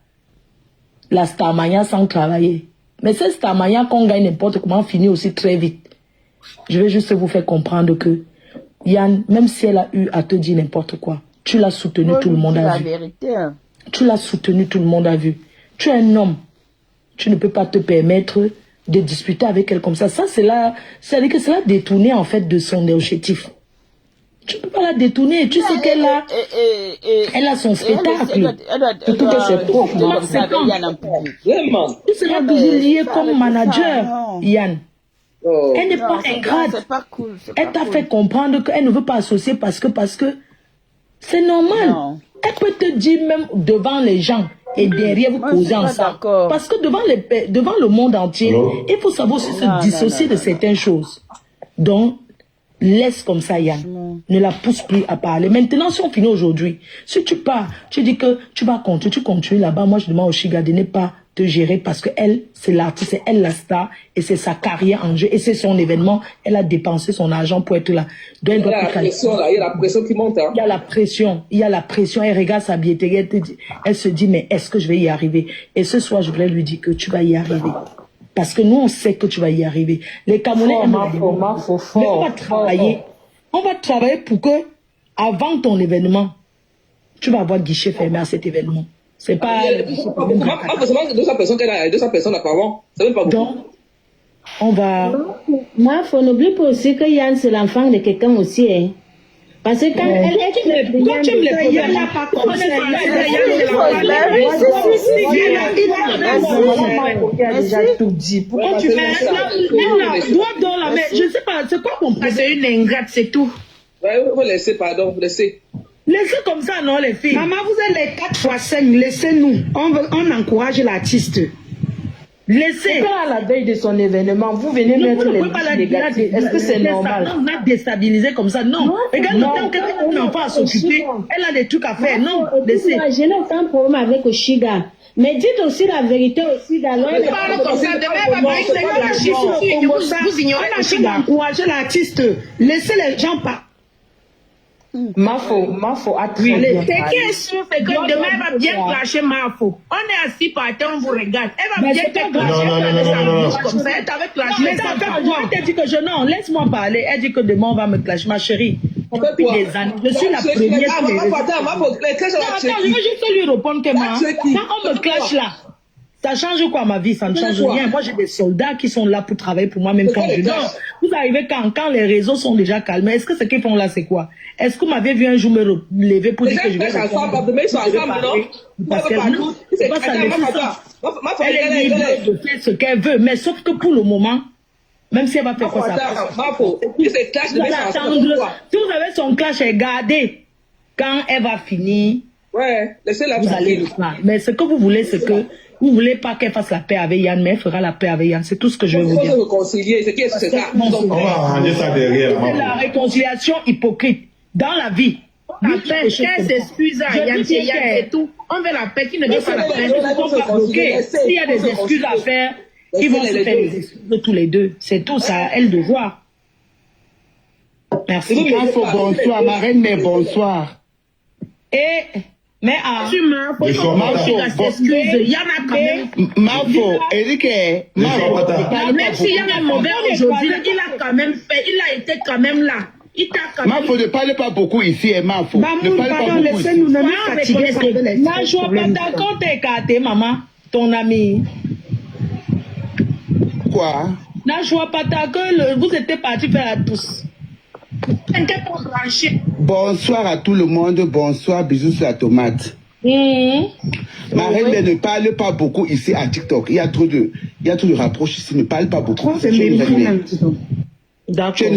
La Starmania sans travailler. Mais cette Starmania qu'on gagne n'importe comment finit aussi très vite. Je vais juste vous faire comprendre que Yann, même si elle a eu à te dire n'importe quoi, tu l'as soutenu, tout le monde a vu. Tu l'as soutenu, tout le monde a vu. Tu es un homme. Tu ne peux pas te permettre de discuter avec elle comme ça. Ça, c'est là, c'est-à-dire que c'est la détourner en fait de son objectif. Tu ne peux pas la détourner. Tu sais qu'elle a, elle a son spectacle. Surtout que c'est pauvre. Tu seras toujours lié comme manager, Yann. Elle n'est pas ingrate. Elle t'a fait comprendre qu'elle ne veut pas associer parce que c'est normal. Non. Elle peut te dire même devant les gens et derrière vous causer ensemble. Parce que devant le monde entier, il faut savoir aussi se dissocier de certaines choses. Donc, laisse comme ça Yann. Ne la pousse plus à parler. Maintenant, si on finit aujourd'hui, si tu pars, tu dis que tu vas continuer, tu continues là-bas. Moi, je demande au Chiga de ne pas te gérer parce que elle, c'est l'artiste, c'est elle la star et c'est sa carrière en jeu et c'est son événement. Elle a dépensé son argent pour être là. Donc, il y a la pression là, il y a la pression qui monte. Hein. Il y a la pression, elle regarde sa billetterie, elle se dit mais est-ce que je vais y arriver? Et ce soir, je voulais lui dire que tu vas y arriver. Parce que nous, on sait que tu vas y arriver. Les Camerounais, on va travailler. On va travailler pour que, avant ton événement, tu vas avoir guichet fermé à cet événement. C'est pas... 200 personnes apparemment. C'est même pas beaucoup. Donc, on va... Moi, il faut n'oublier pas aussi que Yann, c'est l'enfant de quelqu'un aussi, hein. Parce que quand elle est... Quand tu me les Yann n'a pas compris. Il a déjà tout dit. Pourquoi tu fais ça? Je ne sais pas, c'est quoi qu'on prend? C'est une ingrate, c'est tout. Vous laissez, pardon, laissez. Laissez comme ça, non, les filles. Maman, vous êtes les 4x5, laissez-nous. On encourage l'artiste. Laissez. Quand à la veille de son événement, vous venez mettre les négatifs. Est-ce que c'est normal? On a déstabilisé comme ça. Non. Regarde le temps qu'elle a un enfant à s'occuper. Elle a des trucs à faire. Non, laissez. Je n'ai aucun problème avec Oshiga. Mais dites aussi la vérité aussi dans l'autre. Vous parlez comme ça, demain, vous ignorez Oshiga. Encouragez l'artiste. Laissez les gens pas. Mafo a très bien parlé. Ce qui est sûr, c'est que demain, elle va bien clasher Mafo. On est assis par terre, on vous regarde. Elle va bien te clasher. Non. Comme ça, elle t'avait clashé. Mais elle dit que non, laisse-moi parler. Elle dit que demain, on va me clasher. Ma chérie, depuis des années, je suis la première. Attends, je veux juste lui répondre que quand on me clash là, ça change quoi ma vie? Ça ne change rien. Moi, j'ai des soldats qui sont là pour travailler pour moi, même quand je dors. Vous arrivez quand les réseaux sont déjà calmés. Est-ce que ce qu'ils font là, c'est quoi? Est-ce que vous m'avez vu un jour me lever pour dire que je vais répondre? Parce qu'elle c'est pas ça. Elle est libre de faire ce qu'elle veut. Mais sauf que pour le moment, même si elle va faire quoi ça vous allez attendre. Si vous avez son clash, regardez. Quand elle va finir, vous allez le faire. Mais ce que vous voulez, c'est que vous voulez pas qu'elle fasse la paix avec Yann, mais elle fera la paix avec Yann. C'est tout ce que je veux vous dire. On va arranger ça derrière. C'est la réconciliation hypocrite dans la vie. Qu'elle s'excuse à Yann, c'est tout. On veut la paix, qui ne veut pas la paix. Ils ne vont pas bloquer. S'il y a des excuses à faire, ils vont se faire des excuses de tous les deux. C'est tout ça, elle de voir. Merci. Bonsoir, ma reine, mais bonsoir. Mais tu m'as excuse, il y en a quand même. Mafo, Eric, même s'il y a un mauvais aujourd'hui, il a quand même fait, il a été quand même là. Mafo, ne parlez pas beaucoup ici, Mafo. Ne parlez pas beaucoup ici. Laissez-nous ne nous fatiguer avec les Ma joie pas d'accord, t'es écarté, maman, ton ami. Quoi? La joie pas d'accord, vous étiez partis faire la tousse. Bonsoir à tout le monde, bonsoir, bisous sur la tomate. Ma reine, mais ne parle pas beaucoup ici à TikTok. Il y a trop de rapproches ici, ne parle pas beaucoup. Tu es une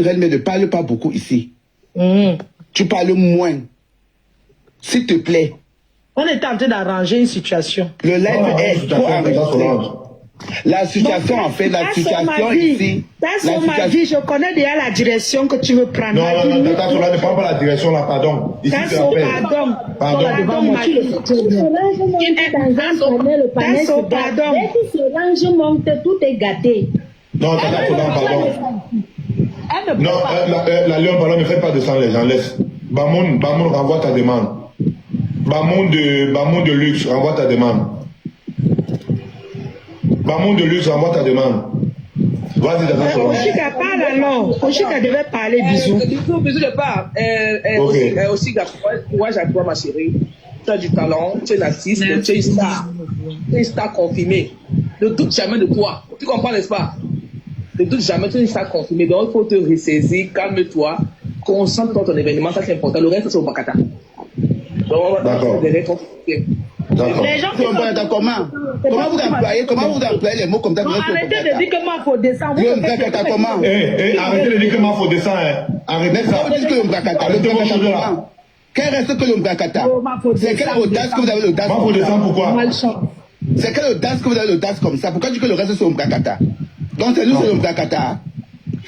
reine, mais ne parle pas beaucoup ici. Tu parles moins. S'il te plaît. On est en train d'arranger une situation. Le live est trop enregistré. La situation, en fait, la situation ici. Dans ma vie, je connais déjà la direction que tu veux prendre. Non, ne prends pas la direction là, pardon. Ici, c'est la paix. Pardon. Pardon. Dès que ce range monte, tout est gâté. Non, pardon. Non, la Lyon, pardon, ne fait pas descendre les gens, laisse. Bamoun, renvoie ta demande. Bamoun de luxe, renvoie ta demande. Bamoun de luxe, renvoie ta demande. Vas-y, d'accord. Oshika parle alors. Oshika devait parler, bisous. Bisous de part. Oshika, moi j'adore ma chérie. Tu as du talent, tu es une artiste, tu es une star. Tu es une star confirmée. Ne doute jamais de toi. Tu comprends, n'est-ce pas? Ne doute jamais, tu es une star confirmée. Donc il faut te ressaisir, calme-toi, concentre-toi ton événement, ça c'est important. Le reste c'est au Bakata. D'accord. D'accord. Les gens qui sont comment vous employez les mots comme ça? Arrêtez de dire que moi faut descendre. Comment? Arrêtez de dire que moi faut descendre. Arrêtez ça. Vous dites que le Mbrakata comment? Quel reste que le Mbrakata? C'est quelle audace que vous avez l'audace? Moi faut descendre pourquoi? C'est quelle audace que vous avez l'audace comme ça? Pourquoi tu dis que le reste c'est le Mbrakata? Donc c'est nous c'est le Mbrakata.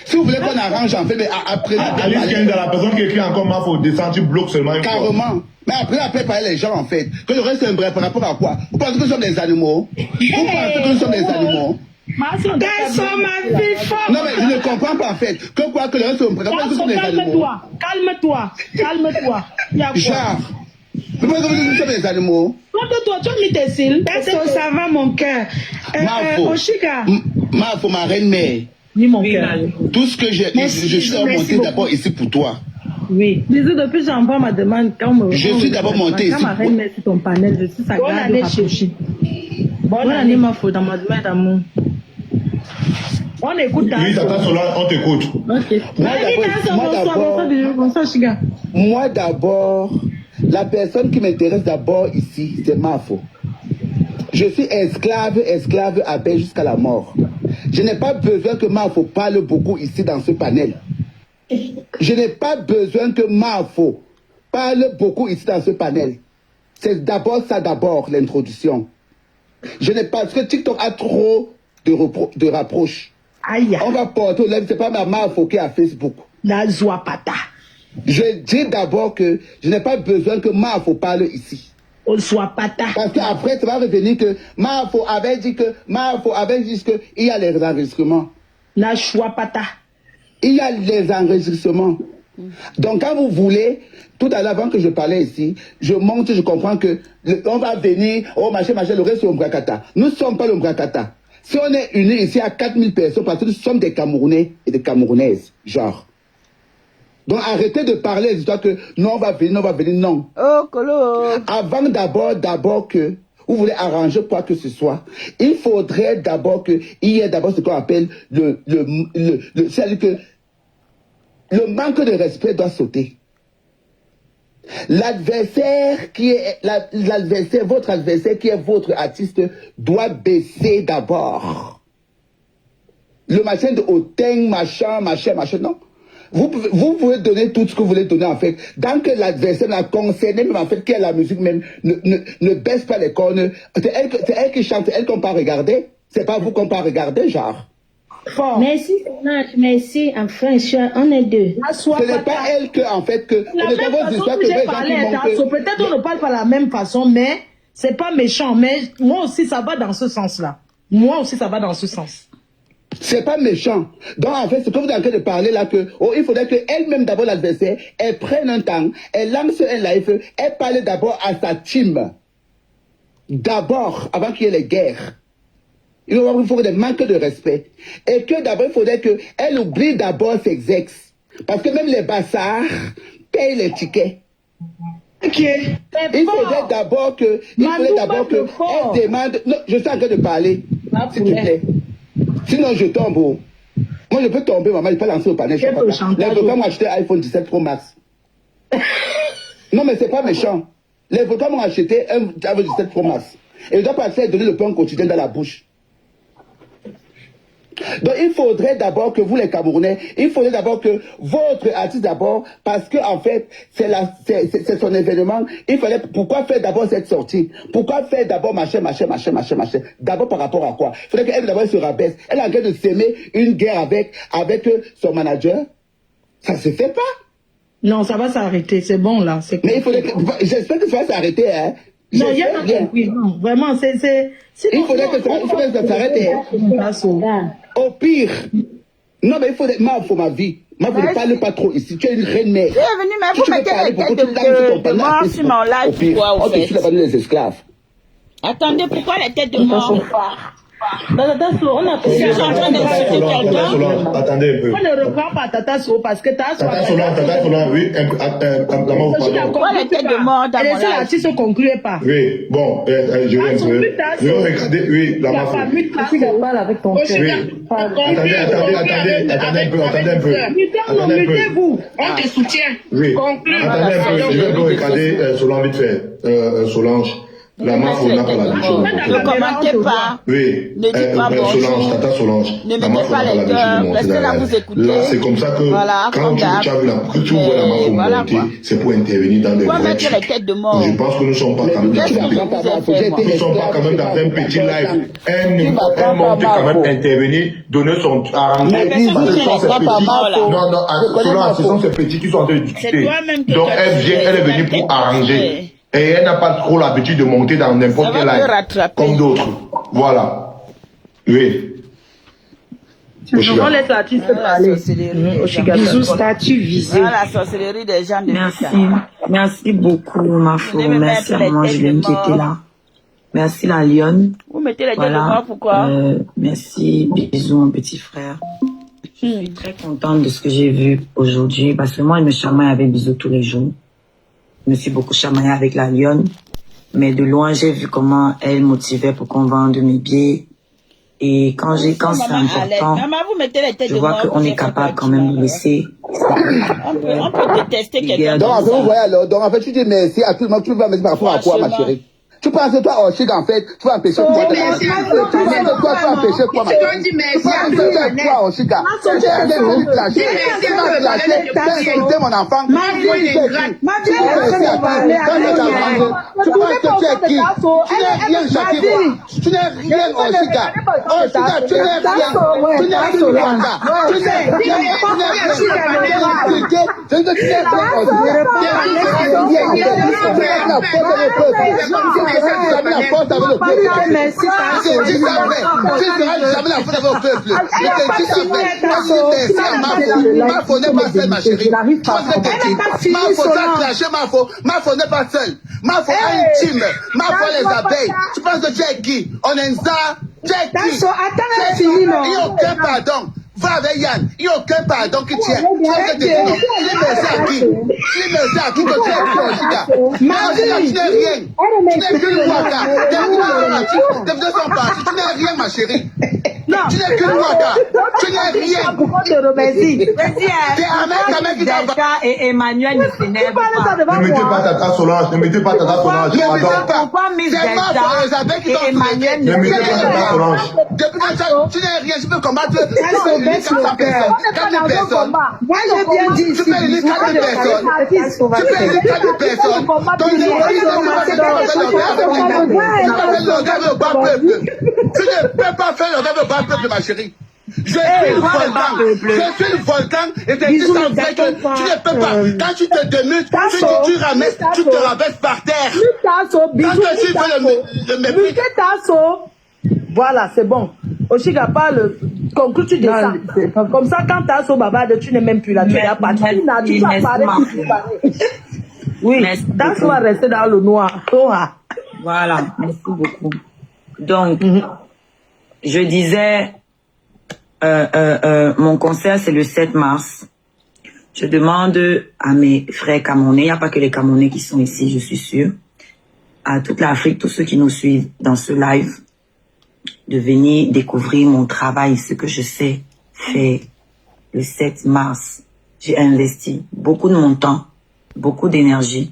Si vous voulez qu'on arrange en fait, mais après... Alice Kenda, la personne qui écrit encore moi faut descendre, tu bloques seulement une fois. Carrément. Mais après parler les gens en fait. Que le reste c'est un vrai par rapport à quoi? Vous pensez que nous sommes des animaux? Vous pensez que nous sommes des animaux? Non mais je ne comprends pas en fait. Que quoi que le reste c'est un vrai par rapport à des animaux? Calme-toi. Genre. Vous pensez que nous sommes des animaux? Toi, tu as mis tes cils. Ça va mon cœur. Oshika. Mafo, ma reine-mère. Ni mon cœur. Tout ce que je suis monté d'abord ici pour toi. Oui. Bisous, depuis j'envoie ma demande. Je suis d'abord monté ici. Quand ma reine met sur ton panel, je suis sa garde rapprochée. Bonne année, ma faute, dans ma demande d'amour. On écoute ta Oui, Tata Solange, on t'écoute. Ok. Moi d'abord, la personne qui m'intéresse d'abord ici, c'est Mafo. Je suis esclave abbé jusqu'à la mort. Je n'ai pas besoin que Mafo parle beaucoup ici dans ce panel. Je n'ai pas besoin que Mafo parle beaucoup ici dans ce panel. C'est d'abord ça, l'introduction. Je n'ai pas, parce que TikTok a trop de rapproches. Aïe. On va porter au lèvres, c'est pas ma Mafo qui est à Facebook. La Zouapata. Je dis d'abord que je n'ai pas besoin que Mafo parle ici. Zouapata. Parce qu'après, ça va revenir que Mafo avait dit qu'il y a les enregistrements. La Zouapata. Il y a les enregistrements. Donc quand vous voulez, tout à l'heure avant que je parlais ici, je monte, je comprends que on va venir, oh machin, le reste c'est le Mbrakata. Nous ne sommes pas le Mbrakata. Si on est unis ici à 4000 personnes, parce que nous sommes des Camerounais et des Camerounaises, genre. Donc arrêtez de parler des histoires que non, on va venir, non. Oh, Colo. Avant d'abord que vous voulez arranger quoi que ce soit, il faudrait d'abord qu'il y ait d'abord ce qu'on appelle c'est-à-dire que le manque de respect doit sauter. L'adversaire votre adversaire qui est votre artiste doit baisser d'abord. Le machin de Oteng, machin, non. Vous pouvez donner tout ce que vous voulez donner en fait. Tant que l'adversaire n'a concerné même en fait qui est la musique même ne baisse pas les cornes. C'est elle qui chante, elle qu'on peut regarder. C'est pas vous qu'on peut regarder, genre. Fort. Merci, merci, enfin, on est deux. Ce n'est pas elle que, en fait, que... La même façon que j'ai parlé, peut-être on ne parle pas de la même façon, mais c'est pas méchant. Mais moi aussi, ça va dans ce sens-là. Moi aussi, ça va dans ce sens. C'est pas méchant. Donc, en fait, ce que vous êtes en train de parler là, il faudrait qu'elle-même, d'abord, l'adversaire, elle prenne un temps, elle lance un live, elle parle d'abord à sa team. D'abord, avant qu'il y ait les guerres. Il faut des manques de respect. Et que d'abord, il faudrait qu'elle oublie d'abord ses ex. Parce que même les bassards payent les tickets. Okay. Il faudrait d'abord qu'elle demande... Non, je suis en train de parler, s'il te plaît. Sinon, je tombe. Moi, je peux tomber, maman, je peux lancer au panel. Les volcans m'ont acheté iPhone 17 Pro Max. Non, mais c'est pas méchant. Les volcans m'ont acheté un iPhone 17 Pro Max. Et je dois passer à donner le pain quotidien dans la bouche. Donc il faudrait d'abord que vous les Camerounais, il faudrait d'abord que votre artiste d'abord, parce que en fait c'est son événement, il fallait, pourquoi faire d'abord cette sortie? Pourquoi faire d'abord machin? D'abord par rapport à quoi? Il faudrait qu'elle d'abord se rabaisse. Elle est en train de s'aimer une guerre avec son manager. Ça se fait pas. Non, ça va s'arrêter, c'est bon là. Mais il faudrait que, j'espère que ça va s'arrêter, hein. Non, il y a compris, non, vraiment, c'est... Il faudrait que ça s'arrête. Au pire. Non, mais il faut ma vie. Moi, vous ne parlez pas trop ici. Tu es une reine mère. Je suis venue, mais vous mettez les têtes de mort sur mon live. Pourquoi, au fait? On te pas les esclaves. Attendez, pourquoi les têtes de mort? Tata So, on a Attendez un peu. On ne reprend pas Tata So parce que Tata So. Tata Solan, oui, Pourquoi les têtes de mort dans mon live? L'artiste ne concluait pas. Oui, bon, je vais un peu. Oui, regardez, oui, la mafia. Tu parles avec ton cœur. Attendez un peu. Mettez-vous. On te soutient. Oui, attendez un peu. Je vais un peu regarder Solange vite fait. Solange. La mafia, on n'a pas l'habitude. Ne commentez pas. Oui. Ne dites pas bonjour. Solange, Tata Solange. Ne mettez pas les cœurs. Restez là, vous écoutez. Là, c'est comme ça que quand tu as vu tu vois la mafia monter, c'est pour intervenir dans des pourquoi vrais mettre les têtes de mort? Je pense que nous ne sommes pas quand même dans un petit live. Un monté quand même intervenir, donner son arrangement. Non, Solange, ce sont ces petits qui sont en train de discuter. Donc elle est venue pour arranger. Et elle n'a pas trop l'habitude de monter dans n'importe quel live, comme d'autres. Voilà. Oui. On laisse l'artiste parler. Bisous, statut visé. Voilà la sorcellerie des gens de Merci. Merci beaucoup, ma fille. Merci à moi, Julien qui était là. Merci la Lionne. Vous mettez les têtes de mort, pourquoi? Merci, bisous, mon petit frère. Je suis très contente de ce que j'ai vu aujourd'hui parce que moi, je me chamaille avec bisous tous les jours. Je me suis beaucoup chamaillée avec la Lionne, mais de loin, j'ai vu comment elle motivait pour qu'on vende mes billets. Et quand c'est important, je vois qu'on est capable quand même de laisser. On peut détester quelqu'un. Donc, en fait, vous voyez alors, donc, en fait, tu dis merci à tout le monde, tu vas mettre par rapport à quoi, ma chérie? Tu penses que toi, Oshiga, en fait, tu vas empêcher quoi? Tu penses que toi, tu vas empêcher quoi, ma chérie? Tu penses que toi, Oshiga, tu vas clasher, tu vas insulter mon enfant. Tu penses que tu es qui? Tu n'es rien, Shakira. Tu n'es rien, Oshiga. Oshiga, tu n'es rien. Tu n'es rien, Wanda. Tu n'es rien. Jamais la faute avec le peuple. Tu seras jamais la faute avec le peuple. Je te dis ça, merci à Mafo n'est pas seule, ma chérie. Mafo t'a clashé, Mafo n'est pas seule. Mafo a une team. Mafo les abeilles. Tu penses que tu es qui? On est ça. Tu es qui? Il n'y a aucun pardon. Va avec Yann, il n'y a aucun pardon qui tient. Tu vas te dire non. Il est merci à qui? Il est merci à qui que tu es qui, Oshiga? Oshiga, tu n'es rien. Tu n'es qu'une waka. Tes vidéos sont parties. Tu n'es rien, ma chérie. Tu n'es qu'une waka. Tu n'es rien. T'es un mec qui t'a Et Emmanuel ne s'énerve pas. Ne mettez pas Tata Solange. Ne mettez pas Tata Solange. Pourquoi Miss Delta et Emmanuel ne mettez pas Tata Solange. Depuis que tu n'es rien, tu peux combattre 400 personnes. 4 personnes. Moi, j'ai bien dit. Tu peux élire 4 personnes. Tu peux élire 4 personnes. Ton tu ne peux pas faire le rêve au bas peuple, ma chérie. Je suis le volcan. Je suis le volcan et c'est tout ça fait que tu ne peux pas. Quand tu te démutes, tu te rabaisses par terre. Quand tu fais le mépris. Voilà, c'est bon. Oshiga parle, conclue, tu descends. Comme ça, quand tu as son babade, tu n'es même plus là. Tu es là, tu vas parler. Oui, dans ce va rester dans le noir. Voilà, merci beaucoup. Donc, je disais, mon concert, c'est le 7 mars. Je demande à mes frères Camerounais, il n'y a pas que les Camerounais qui sont ici, je suis sûre, à toute l'Afrique, tous ceux qui nous suivent dans ce live, de venir découvrir mon travail, ce que je sais faire. Le 7 mars, j'ai investi beaucoup de mon temps, beaucoup d'énergie.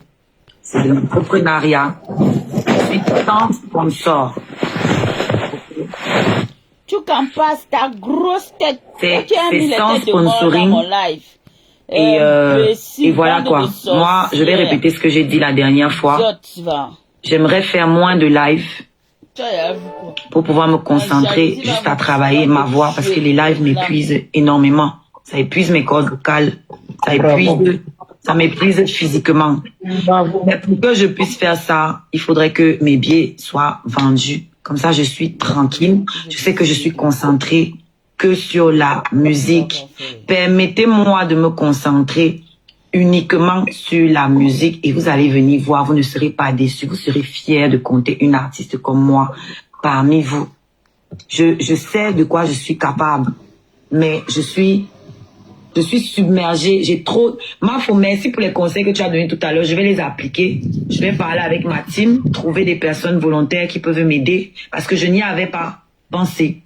C'est de l'entrepreneuriat. Je suis sans sponsor. Tu campasses ta grosse tête. C'est sans sponsoring. Et voilà quoi. Moi, je vais répéter ce que j'ai dit la dernière fois. J'aimerais faire moins de live pour pouvoir me concentrer juste à travailler ma voix parce que les lives m'épuisent énormément. Ça épuise mes cordes vocales. Ça m'épuise physiquement. Mais pour que je puisse faire ça, il faudrait que mes billets soient vendus. Comme ça, je suis tranquille. Je sais que je suis concentrée que sur la musique. Permettez-moi de me concentrer uniquement sur la musique et vous allez venir voir, vous ne serez pas déçus, vous serez fiers de compter une artiste comme moi parmi vous. Je sais de quoi je suis capable, mais je suis submergée, j'ai trop... Mafo, merci pour les conseils que tu as donnés tout à l'heure, je vais les appliquer, je vais parler avec ma team, trouver des personnes volontaires qui peuvent m'aider, parce que je n'y avais pas pensé.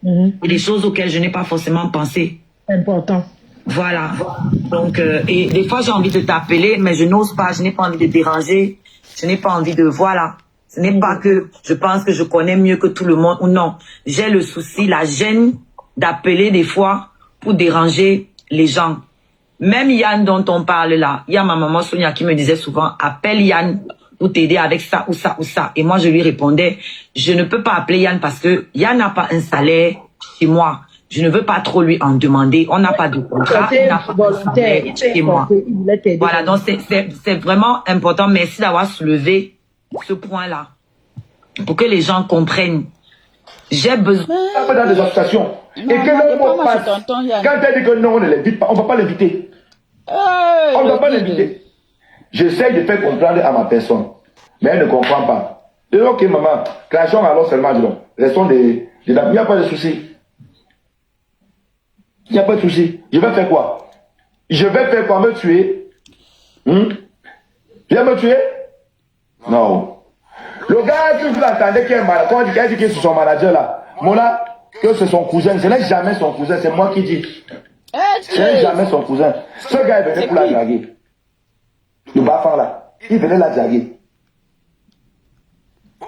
Et des choses auxquelles je n'ai pas forcément pensé. Important. Voilà. Donc, et des fois j'ai envie de t'appeler, mais je n'ose pas, je n'ai pas envie de déranger, je n'ai pas envie de... Voilà. Ce n'est pas que je pense que je connais mieux que tout le monde, ou non. J'ai le souci, la gêne d'appeler des fois pour déranger les gens. Même Yann dont on parle là, il y a ma maman Sonia qui me disait souvent, appelle Yann pour t'aider avec ça ou ça ou ça. Et moi je lui répondais, je ne peux pas appeler Yann parce que Yann n'a pas un salaire chez moi. Je ne veux pas trop lui en demander. On n'a pas de contrat. Il n'a pas de salaire chez moi. Voilà, donc c'est vraiment important. Merci d'avoir soulevé ce point-là pour que les gens comprennent. J'ai besoin... Dans des associations. Et que le mot passe. Quand elle dit que non, on ne l'invite pas, on ne va pas l'inviter. On ne va pas l'inviter. J'essaie de faire comprendre à ma personne. Mais elle ne comprend pas. Je dis, ok maman, clashons alors seulement, disons. Restons des... Il n'y a pas de souci. Il n'y a pas de souci. Je vais faire quoi? Je vais faire quoi? Me tuer? Je vais me tuer? Non. Le gars que vous entendez qui est malade, quand il dit que c'est son manager là, Mola, que c'est son cousin, ce n'est jamais son cousin, c'est moi qui dis. Ce n'est jamais son cousin. Ce gars il venait pour la draguer. Le bafard là, il venait la draguer.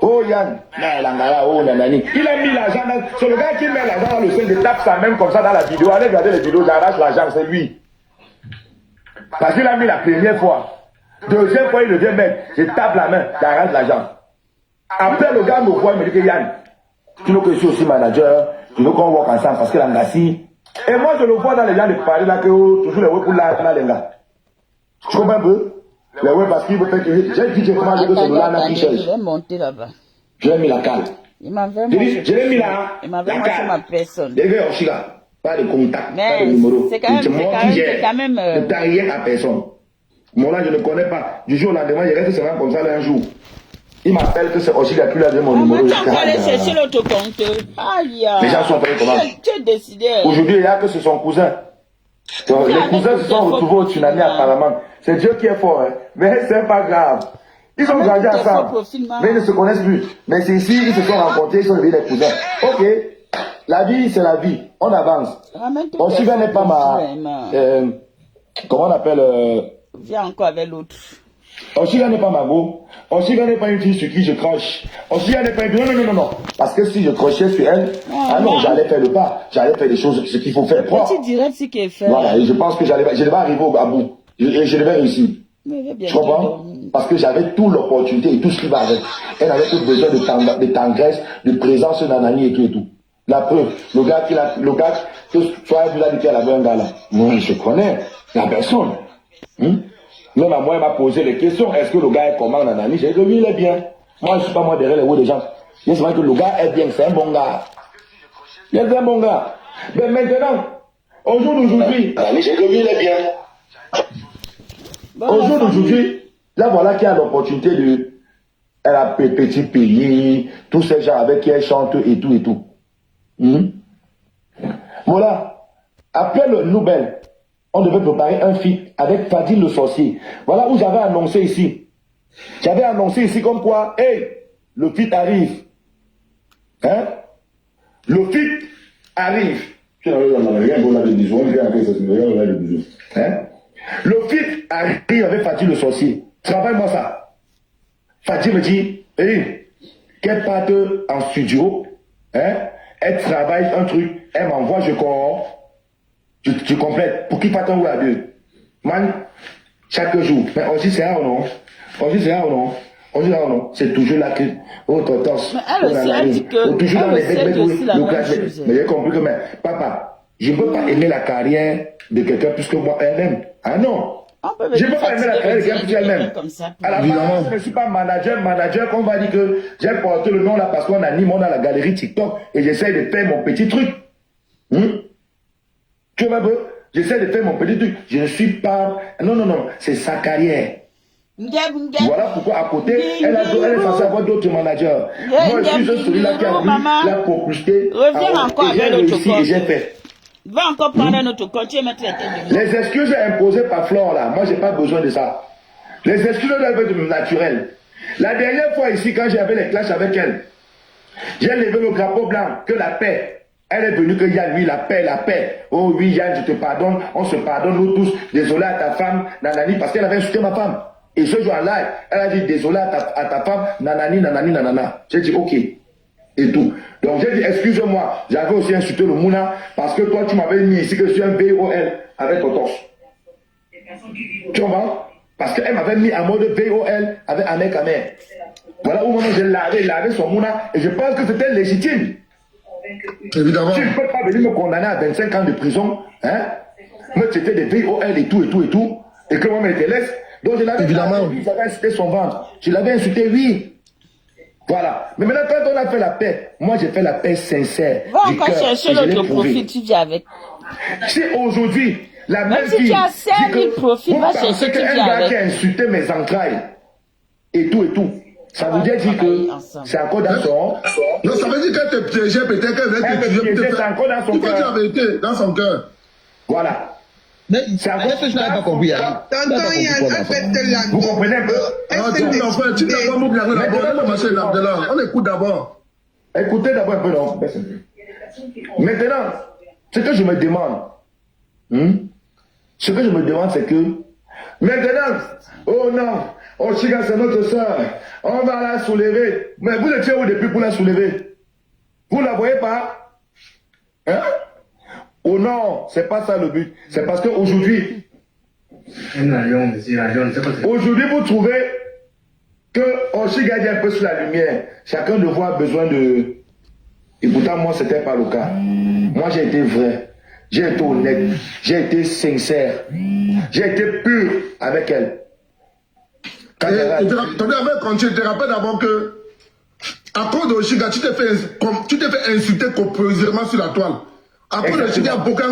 Oh Yann, oh nanani. Il a mis l'argent dans... C'est le gars qui met l'argent dans le sein, il tape sa main comme ça dans la vidéo. Allez regarder les vidéos, j'arrache l'argent, c'est lui. Parce qu'il a mis la première fois. Deuxième fois, il vient mettre, je tape la main, j'arrache l'argent. Après, le gars me voit, il me dit que Yann, tu veux que je suis aussi manager, tu veux qu'on voit ensemble parce que l'angassi. Et moi, je le vois dans les gens de parler là, que toujours les ouais pour là, les gars. Tu comprends un peu? Les ouais parce qu'il veut faire que j'ai dit directement que c'est là qui cherche. Je vais monter là-bas. Je l'ai mis la cale. Il m'avait montré. Je l'ai mis là. Il m'avait montré ma personne. Les gars, aussi là, pas de contact, pas de Mais numéro. c'est quand même. Je ne t'ai rien à personne. Moi là, je ne connais pas. Du jour au lendemain, il reste seulement comme ça là un jour. Il m'appelle que c'est Oshiga qui lui a donné mon numéro. Tu vas aller chercher l'autocompteur. Aïe. Les gens sont appelés comment? Tu es décidé. Aujourd'hui, il n'y a que c'est son cousin. Donc, les cousins se sont retrouvés au tsunami apparemment. C'est Dieu qui est fort, hein. Mais c'est pas grave. Ils ont grandi ensemble. Mais ils ne se connaissent plus. Mais c'est ici, ils se sont rencontrés, ils sont devenus des cousins. Ok. La vie, c'est la vie. On avance. Oshiga n'est pas ma... comment on appelle... Viens encore avec l'autre. Oshiga n'est pas ma go. Oshiga n'est pas une fille sur qui je crache. Oshiga n'est pas une fille. Non. Parce que si je crochais sur elle, j'allais faire le pas. J'allais faire des choses, ce qu'il faut faire. Petit direct, ce qu'il fait. Voilà, et je pense que je devais arriver à bout. Et je devais réussir. Tu comprends? Parce que j'avais toute l'opportunité et tout ce qui va avec. Elle avait tout besoin de tendresse, de présence, nanani et tout et tout. La preuve, le gars que soit vous a dit qu'elle avait un gars là. Moi, je connais la personne. Même à moi, il m'a posé les questions. Est-ce que le gars est comment, nanani? J'ai dit, oui, il est bien. Moi, je ne suis pas moi derrière les hauts des gens. Je sais que le gars est bien, c'est un bon gars. Il est un bon gars. Mais maintenant, au jour d'aujourd'hui, j'ai dit, oui, il est bien. Au jour d'aujourd'hui, là, voilà qu'il y a l'opportunité de... Elle a petit pays, tous ces gens avec qui elle chante et tout et tout. Voilà. Après le Nobel, on devait préparer un feat avec Fadil le sorcier. Voilà où j'avais annoncé ici. J'avais annoncé ici comme quoi, hey, le feat arrive. Hein? Le feat arrive. Le feat arrive avec Fadil le sorcier. Travaille-moi ça. Fadil me dit, hey, qu'elle parte en studio, hein? Elle travaille un truc, elle m'envoie, je corps. Tu complètes. Pour qu'il parte un ou à deux. Man, chaque jour. Mais aussi c'est là ou non? Aussi c'est là ou non? Aussi là ou non? C'est toujours là que. Oh, tortoise. Mais elle aussi, elle dit que. Toujours dans les mecs, mais j'ai compris que, mais, papa, je ne peux pas aimer la carrière de quelqu'un plus que moi elle-même. Ah non! Je ne peux pas aimer la carrière de quelqu'un plus qu'elle-même. À la fin, je ne suis pas manager, qu'on va dire que j'ai porté le nom là parce qu'on anime, on a la galerie TikTok et j'essaie de faire mon petit truc. Tu vois un peu? J'essaie de faire mon petit truc. Je ne suis pas... Non, non, non. C'est sa carrière. Voilà pourquoi à côté, elle est censée avoir d'autres managers. Moi, je suis celui-là qui a pris la propriété. Reviens encore avec notre compte. J'ai fait. Va encore prendre notre compte. Tu vas mettre la tête de Les excuses imposées par Flore, là, moi, j'ai pas besoin de ça. Les excuses doivent être naturelles. La dernière fois ici, quand j'avais les clashs avec elle, j'ai levé le drapeau blanc, que la paix. Elle est venue que Yann, lui, la paix, la paix. Oh oui, Yann, je te pardonne, on se pardonne, nous tous. Désolé à ta femme, nanani, parce qu'elle avait insulté ma femme. Et ce jour en live, elle a dit désolé à ta femme, nanani, nanani, nanana. J'ai dit ok. Et tout. Donc j'ai dit excuse-moi, j'avais aussi insulté le Mouna, parce que toi, tu m'avais mis ici que je suis un VOL avec ton torse. Tu comprends? Parce qu'elle m'avait mis en mode VOL avec Ahmed Kamer. Voilà où j'ai lavé son Mouna, et je pense que c'était légitime. Évidemment. Tu ne peux pas venir me condamner à 25 ans de prison, hein? Moi, c'était des VOL et tout, et tout, et tout, et que moi, je te laisse. Donc, je l'avais j'avais insulté son ventre. Je l'avais insulté, oui. Voilà. Mais maintenant, quand on a fait la paix, moi, j'ai fait la paix sincère. Va encore chercher l'autre profil, tu viens avec. Si aujourd'hui, la même si tu as 5000 profils, va chercher, tu viens avec. Qui a insulté mes entrailles, et tout, ça veut dire que c'est encore dans son... Non, ça veut dire qu'elle te piégeait, peut-être qu'elle venait te piéger. C'est encore dans son cœur. Il faut dire la vérité, dans son cœur. Voilà. Mais c'est encore ce que je n'avais pas compris. Tonton Yann, en fait, vous comprenez un peu? Tu n'as pas m'oublier d'abord. On écoute d'abord. Écoutez d'abord un peu, non? Maintenant, ce que je me demande, c'est que, maintenant, oh non, Oshiga, c'est notre soeur, on va la soulever. Mais vous étiez où depuis pour la soulever? Vous ne la voyez pas? Hein? Oh non, c'est pas ça le but. C'est parce qu'aujourd'hui, vous trouvez que Oshiga est un peu sur la lumière. Chacun de vous a besoin de... Et pourtant, moi, ce n'était pas le cas. Moi, j'ai été vrai. J'ai été honnête. J'ai été sincère. J'ai été pur avec elle. Tu te rappelles d'abord que, à cause d'Oshiga, tu t'es fait insulter copieusement sur la toile. Après, il y a beaucoup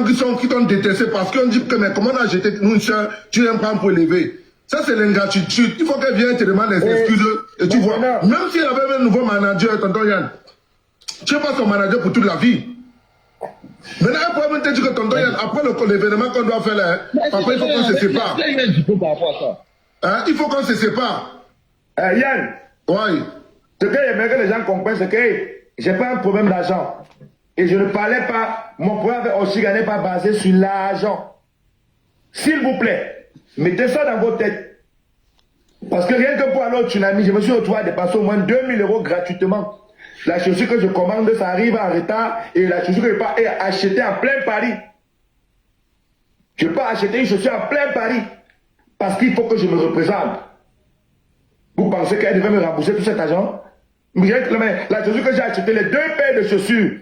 qui t'ont détesté parce qu'on dit que mais comment on a jeté une soeur, tu n'aimes pas pour élever. Ça, c'est l'ingratitude. Il faut qu'elle vienne te demander des excuses. Et tu vois, même s'il y avait un nouveau manager, tonton Yann, tu n'es pas son manager pour toute la vie. Maintenant, elle pourrait même te dire que tonton Yann, après l'événement qu'on doit faire là, après, il faut qu'on se sépare. Hein? Il faut qu'on se sépare. Yann, oui. Ce que j'aimerais que les gens comprennent, c'est que j'ai pas un problème d'argent. Et je ne parlais pas, mon problème avec Oshiga n'est pas basé sur l'argent. S'il vous plaît, mettez ça dans vos têtes. Parce que rien que pour aller au tsunami, je me suis retrouvé à dépenser au moins 2000 € gratuitement. La chaussure que je commande, ça arrive en retard. Et la chaussure que je peux acheter en plein Paris. Je peux pas acheter une chaussure en plein Paris. Parce qu'il faut que je me représente. Vous pensez qu'elle devait me rembourser tout cet argent? Mais la chaussure que j'ai acheté, les 2 paires de chaussures,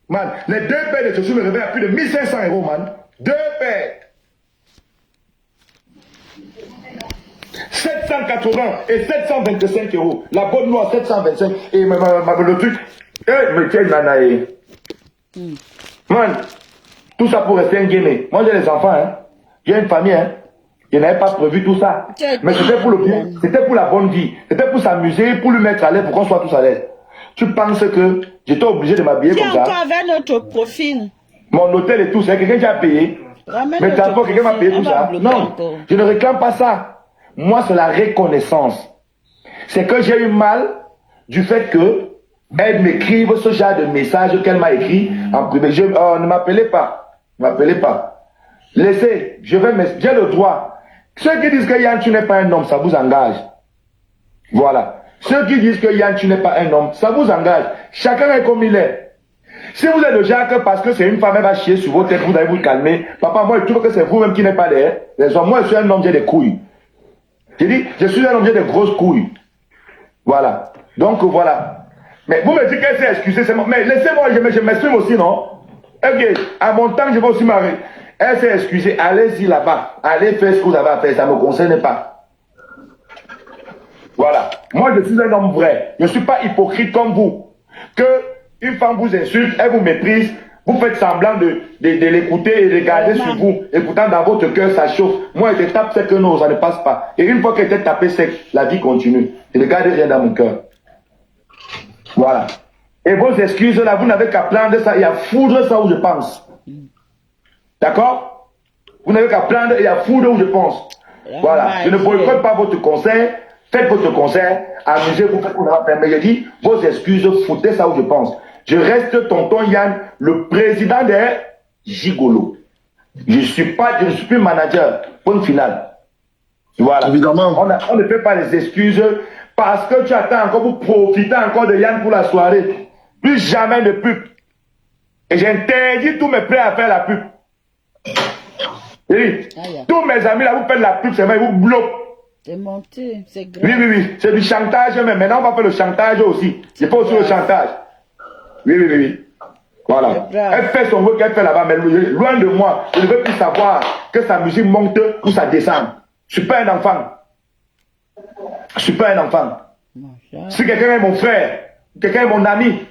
man, les 2 paires de chaussures me réveillent à plus de 1500 €, man. 2 paires. 780 et 725 €. La bonne noire, 725. Et le truc, me tiens, nanaï. Man, tout ça pour rester un guinée. Moi, j'ai des enfants, hein. J'ai une famille, hein. Je n'avais pas prévu tout ça. Mais c'était pour le bien. C'était pour la bonne vie. C'était pour s'amuser, pour lui mettre à l'aise, pour qu'on soit tous à l'aise. Tu penses que j'étais obligé de m'habiller comme ça? Tu avec notre profil. Mon hôtel et tout, c'est quelqu'un qui a payé. Mais d'abord, quelqu'un m'a payé tout ça. Non, je ne réclame pas ça. Moi, c'est la reconnaissance. C'est que j'ai eu mal du fait que elle m'écrive ce genre de message qu'elle m'a écrit en privé. Ne m'appelez pas. Ne m'appelez pas. Laissez, j'ai le droit. Ceux qui disent que Yann, tu n'es pas un homme, ça vous engage. Voilà. Ceux qui disent que Yann, tu n'es pas un homme, ça vous engage. Chacun est comme il est. Si vous êtes le genre que parce que c'est une femme, elle va chier sur vos têtes, vous allez vous calmer. Papa, moi, je trouve que c'est vous-même qui n'êtes pas les hommes. Moi, je suis un homme, j'ai des couilles. J'ai dit, je suis un homme, j'ai des grosses couilles. Voilà. Donc, voilà. Mais vous me dites qu'elle s'est excusée, c'est moi. Mais laissez-moi, je m'exprime aussi, non? Ok, à mon temps, je vais aussi m'arrêter. Elle s'est excusée, allez-y là-bas. Allez faire ce que vous avez à faire, ça ne me concerne pas. Voilà. Moi, je suis un homme vrai. Je ne suis pas hypocrite comme vous. Que une femme vous insulte, elle vous méprise. Vous faites semblant de l'écouter et regarder sur vous. Et pourtant, dans votre cœur, ça chauffe. Moi, je tape sec que non, ça ne passe pas. Et une fois qu'elle était tapée sec, la vie continue. Je ne garde rien dans mon cœur. Voilà. Et vos excuses, là, vous n'avez qu'à prendre ça et à foudre ça où je pense. D'accord? Vous n'avez qu'à prendre et à foudre où je pense. Voilà. Je ne boycotte pas votre concert. Faites votre concert. Amusez-vous, faites qu'on a fait. Mais je dis, vos excuses, foutez ça où je pense. Je reste tonton Yann, le président des Gigolo. Je ne suis plus manager. Point final. Voilà. Évidemment. On ne fait pas les excuses parce que tu attends encore pour profiter encore de Yann pour la soirée. Plus jamais de pub. Et j'interdis tous mes prêts à faire la pub. Et tous mes amis là, vous faites la pub, c'est vrai, ils vous bloquent. C'est monté, c'est grave. Oui. C'est du chantage, mais maintenant on va faire le chantage aussi. C'est pas aussi le chantage. Oui. Voilà. Elle fait son work qu'elle fait là-bas, mais loin de moi, je ne veux plus savoir que sa musique monte ou ça descend. Je ne suis pas un enfant. Si quelqu'un est mon frère, quelqu'un est mon ami,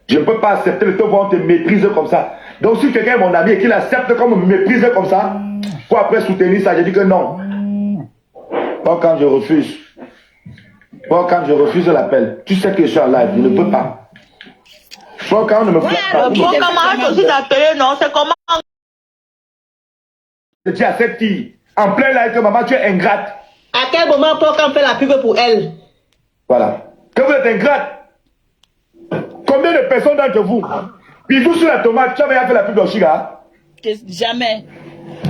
je ne peux pas accepter de te voir te mépriser comme ça. Donc si quelqu'un est mon ami et qu'il accepte comme me mépriser comme ça, pour après soutenir ça, je dis que non. Pas quand je refuse. Pas quand je refuse l'appel. Tu sais que je suis en live, je ne peux pas. Pas quand on ne me flatte pas. Bon, comment aussi d'appeler, non? C'est comment? Je dis à cette fille, en plein live, que maman, tu es ingrate. À quel moment Paul fait la pub pour elle? Voilà. Que vous êtes ingrate. Combien de personnes d'entre vous, bisous sur la tomate, tu avais fait la pub d'Oshiga? Jamais.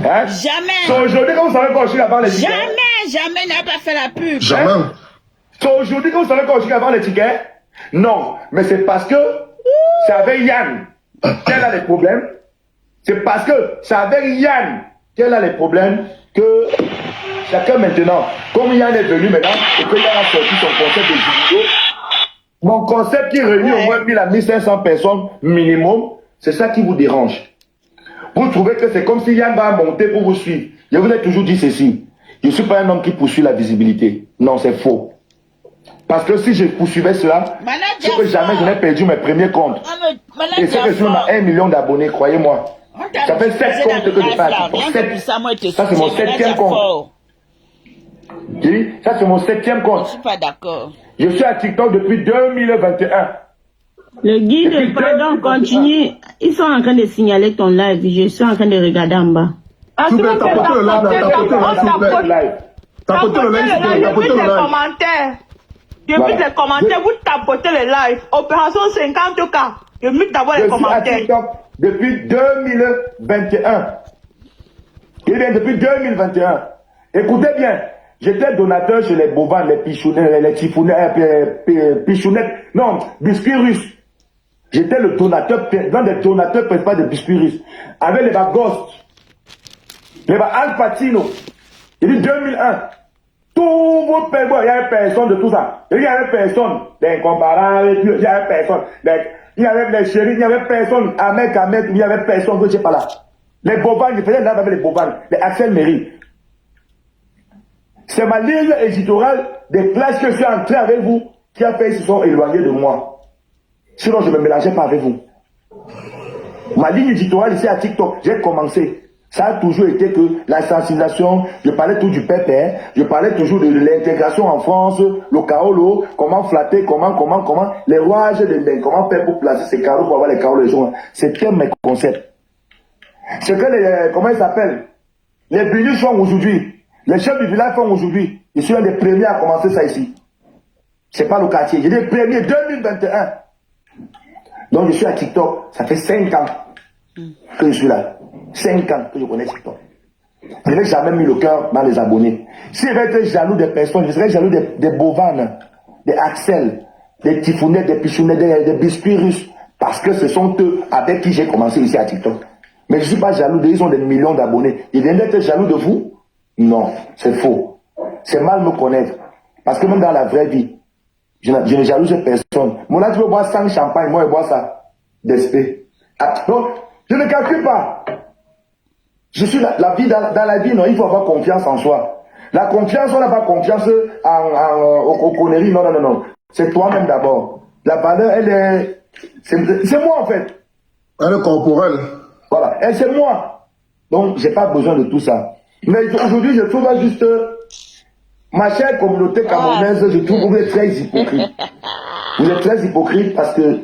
Hein? Jamais. C'est aujourd'hui que vous savez qu'Oshiga avant les tickets? Jamais n'a pas fait la pub. Jamais. Hein? C'est aujourd'hui que vous savez qu'Oshiga avant les tickets? Non. Mais c'est parce que c'est avec Yann qu'elle a les problèmes. C'est parce que c'est avec Yann qu'elle a les problèmes que chacun maintenant, comme Yann est venu maintenant et que Yann a sorti son concept de vidéo, mon concept qui réunit au moins 1000 à 1500 personnes minimum, c'est ça qui vous dérange. Vous trouvez que c'est comme si Yann va monter pour vous suivre. Je vous ai toujours dit ceci. Je ne suis pas un homme qui poursuit la visibilité. Non, c'est faux. Parce que si je poursuivais cela, c'est que jamais je n'ai perdu mes premiers comptes. Et c'est que si on a 1 million d'abonnés, croyez-moi. Ça fait 7 comptes que je fais. Ça, c'est mon 7e compte. Je dis, ça, c'est mon 7e compte. Je ne suis pas d'accord. Je suis à TikTok depuis 2021. Le guide, pardon, continue. Ils sont en train de signaler ton live. Je suis en train de regarder en bas. Tapotez le live, tapotez les commentaires. Depuis les commentaires, vous tapotez les lives. Opération 50K. Je mets d'abord les commentaires. Depuis 2021. Eh bien, depuis 2021. Écoutez bien, j'étais donateur chez les bovins, les pichounettes, les pichounettes, non, biscuits russes. J'étais le donateur, l'un des donateurs principaux de biscuits russes. Avec les Ghost, les Al Pacino. Il dit 2001. Tout votre pays, il y avait personne de tout ça. Il y avait personne d'incomparable, il y avait personne. Il y avait les chéris, il y avait personne. Ahmed, il y avait personne, je ne sais pas là. Les bovins, je faisais là avec les bovins, les Axel Méry. C'est ma ligne éditoriale des classes que je suis entré avec vous qui a fait qu'ils se sont éloignés de moi. Sinon, je ne me mélangeais pas avec vous. Ma ligne éditoriale ici à TikTok, j'ai commencé. Ça a toujours été que la sensibilisation, je parlais tout du pépé, je parlais toujours de l'intégration en France, le kaolo, comment flatter, comment, les rouages de laine, comment faire pour placer ces carreaux pour avoir les carreaux les gens. C'était mes concepts. C'est que les, comment ils s'appellent? Les bénis font aujourd'hui. Les chefs du village font aujourd'hui. Je suis un des premiers à commencer ça ici. C'est pas le quartier. J'ai dit premier 2021. Donc je suis à TikTok. Ça fait 5 ans que je suis là. 5 ans que je connais TikTok. Je n'ai jamais mis le cœur dans les abonnés. Si j'avais été jaloux des personnes, je serais jaloux des bovanes, des Axel, des Tifounettes, des Pichounettes, des biscuits russes. Parce que ce sont eux avec qui j'ai commencé ici à TikTok. Mais je ne suis pas jaloux d'eux, ils ont des millions d'abonnés. Ils viennent d'être jaloux de vous? Non, c'est faux. C'est mal me connaître. Parce que même dans la vraie vie, je ne jalouse personne. Mon là, tu veux boire 5 champagne, moi je bois ça. D'esprit. Donc, je ne calcule pas. Je suis la vie, dans la vie, non, il faut avoir confiance en soi. La confiance, on n'a pas confiance aux conneries, non. C'est toi-même d'abord. La valeur, elle est... C'est moi en fait. Elle est corporelle. Voilà, et c'est moi. Donc, j'ai pas besoin de tout ça. Mais aujourd'hui, je trouve juste, ma chère communauté camerounaise, je trouve que vous êtes très hypocrite. Vous êtes très hypocrite parce que,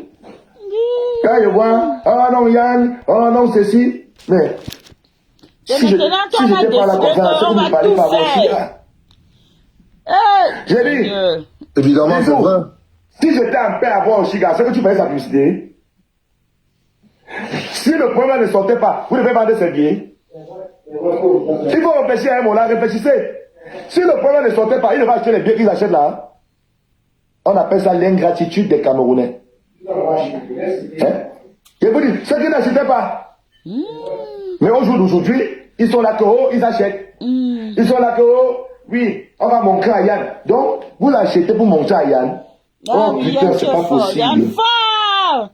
quand je vois, oh non Yann, oh non ceci, mais, si je n'étais pas la confiance, que vous parlez par j'ai dit, évidemment, c'est vrai. Si j'étais en paix à voir Oshiga, c'est que tu fais sa publicité. Si le problème ne sortait pas, vous devez vendre ses billets. Il faut réfléchir à un mot là, réfléchissez. Si le problème ne sortait pas, il devait acheter les billets qu'ils achètent là. On appelle ça l'ingratitude des Camerounais. Hein? Et vous dites, ceux qui n'achetaient pas. Mais au jour d'aujourd'hui, ils sont là que oh, ils achètent. Ils sont là que oh, oui, on va montrer à Yann. Donc, vous l'achetez pour montrer à Yann. Oh putain, c'est pas possible. Yann fort!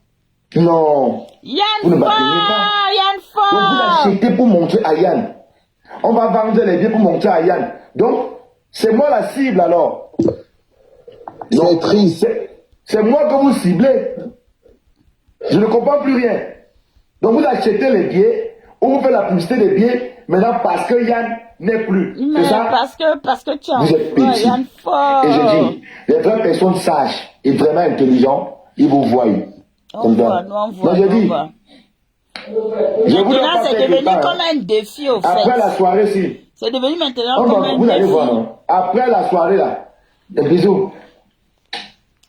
Non. Yann vous ne fort! m'attendez pas. Yann fort! Donc, vous l'achetez pour montrer à Yann. On va vendre les billets pour montrer à Yann. Donc, c'est moi la cible alors. C'est triste. C'est moi que vous ciblez. Je ne comprends plus rien. Donc vous achetez les billets, ou vous faites la publicité des billets, maintenant parce que Yann n'est plus. Mais c'est ça? parce que tu as vous êtes petit. Yann fort. Et je dis, les vraies personnes sages et vraiment intelligentes, ils vous voient. On voit, nous on voit. Donc je dis, maintenant c'est devenu comme un défi au fait. Après la soirée, si. C'est devenu maintenant comme un défi. Vous allez voir, non? Après la soirée là, des bisous.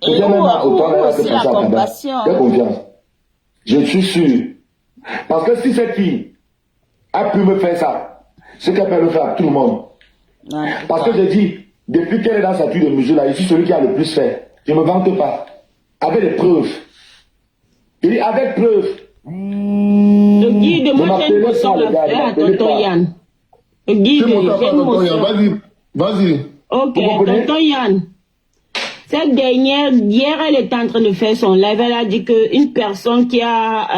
Et où aussi la compassion. Fais confiance. Je suis sûr. Parce que si cette fille a pu me faire ça, c'est qu'elle peut le faire à tout le monde. Non, parce que je dis, depuis qu'elle est dans sa vie de mesure là, je suis celui qui a le plus fait. Je ne me vante pas. Avec des preuves. Il dit avec preuves. Le guide, moi j'ai une question à faire à tonton Yann. Le guide, j'ai une question. Vas-y. Ok, tonton Yann. Cette dernière, hier, elle était en train de faire son live. Elle a dit qu'une personne qui a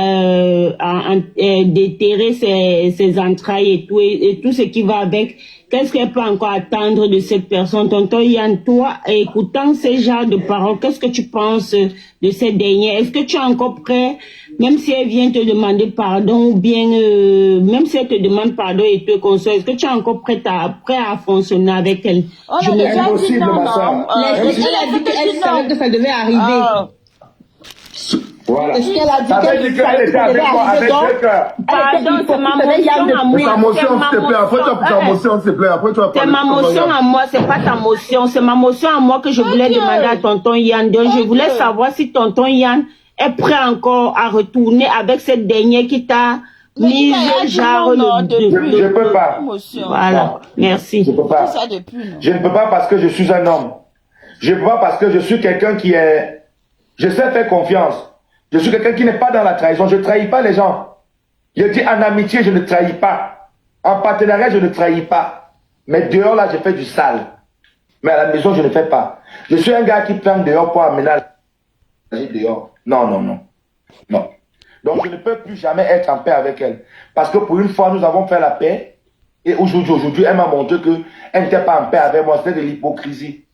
déterré ses entrailles et tout ce qui va avec, qu'est-ce qu'elle peut encore attendre de cette personne? Tonton Yann, toi, écoutant ces genres de paroles, qu'est-ce que tu penses de cette dernière? Est-ce que tu es encore prêt, même si elle vient te demander pardon, ou bien même si elle te demande pardon et te console, est-ce que tu es encore prêt à fonctionner avec elle? Je n'ai impossible, ma soeur. Elle a dit qu'elle savait que ça devait arriver. Voilà. Est-ce qu'elle a dit qu'elle était avec deux cœurs? Pardon, c'est ma motion à moi. Ta motion, s'il te plaît. Après, tu as ta motion, s'il te plaît. Après, tu vas c'est ma motion à moi, c'est pas ta motion. C'est ma motion à moi que je voulais demander à tonton Yann. Donc, je voulais savoir si tonton Yann est prêt encore à retourner avec cette dernière qui t'a mis genre je peux pas. Voilà, merci. Je peux pas. Je ne peux pas parce que je suis un homme. Je ne peux pas parce que je suis quelqu'un qui est... Je sais faire confiance. Je suis quelqu'un qui n'est pas dans la trahison. Je ne trahis pas les gens. Je dis en amitié, je ne trahis pas. En partenariat, je ne trahis pas. Mais dehors, là, je fais du sale. Mais à la maison, je ne fais pas. Je suis un gars qui prend dehors pour aménager dehors. Non, non, non. Non. Donc, je ne peux plus jamais être en paix avec elle. Parce que pour une fois, nous avons fait la paix. Et aujourd'hui, elle m'a montré qu'elle n'était pas en paix avec moi. C'était de l'hypocrisie.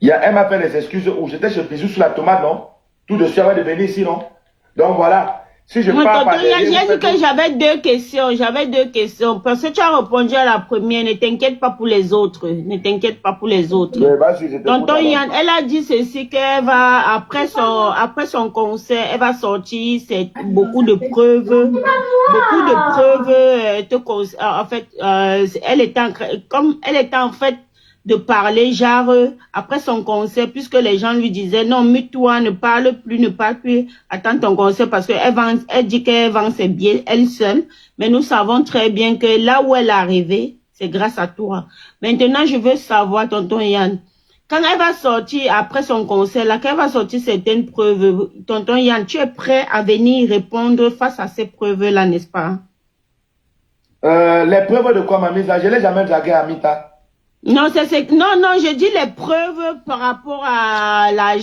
Elle m'a fait les excuses où j'étais chez Bisou sur la tomate, non? Tout de suite, elle va devenir ici, non? Donc voilà. Si je parle pas j'ai dit que j'avais deux questions. Parce que tu as répondu à la première. Ne t'inquiète pas pour les autres. Ne t'inquiète pas pour les autres. Tonton Yann, elle a dit ceci qu'elle va, après son concert, elle va sortir beaucoup de preuves. En fait, elle était en fait de parler genre après son concert, puisque les gens lui disaient non, mute-toi, ne parle plus, attends ton concert, parce que elle dit qu'elle vend ses billets elle seule, mais nous savons très bien que là où elle est arrivée, c'est grâce à toi. Maintenant, je veux savoir, tonton Yann, quand elle va sortir après son concert, là, quand elle va sortir certaines preuves, tonton Yann, tu es prêt à venir répondre face à ces preuves-là, n'est-ce pas? Les preuves de quoi, mamie? Je l'ai jamais dragué à Mita. Non, non, je dis les preuves par rapport à la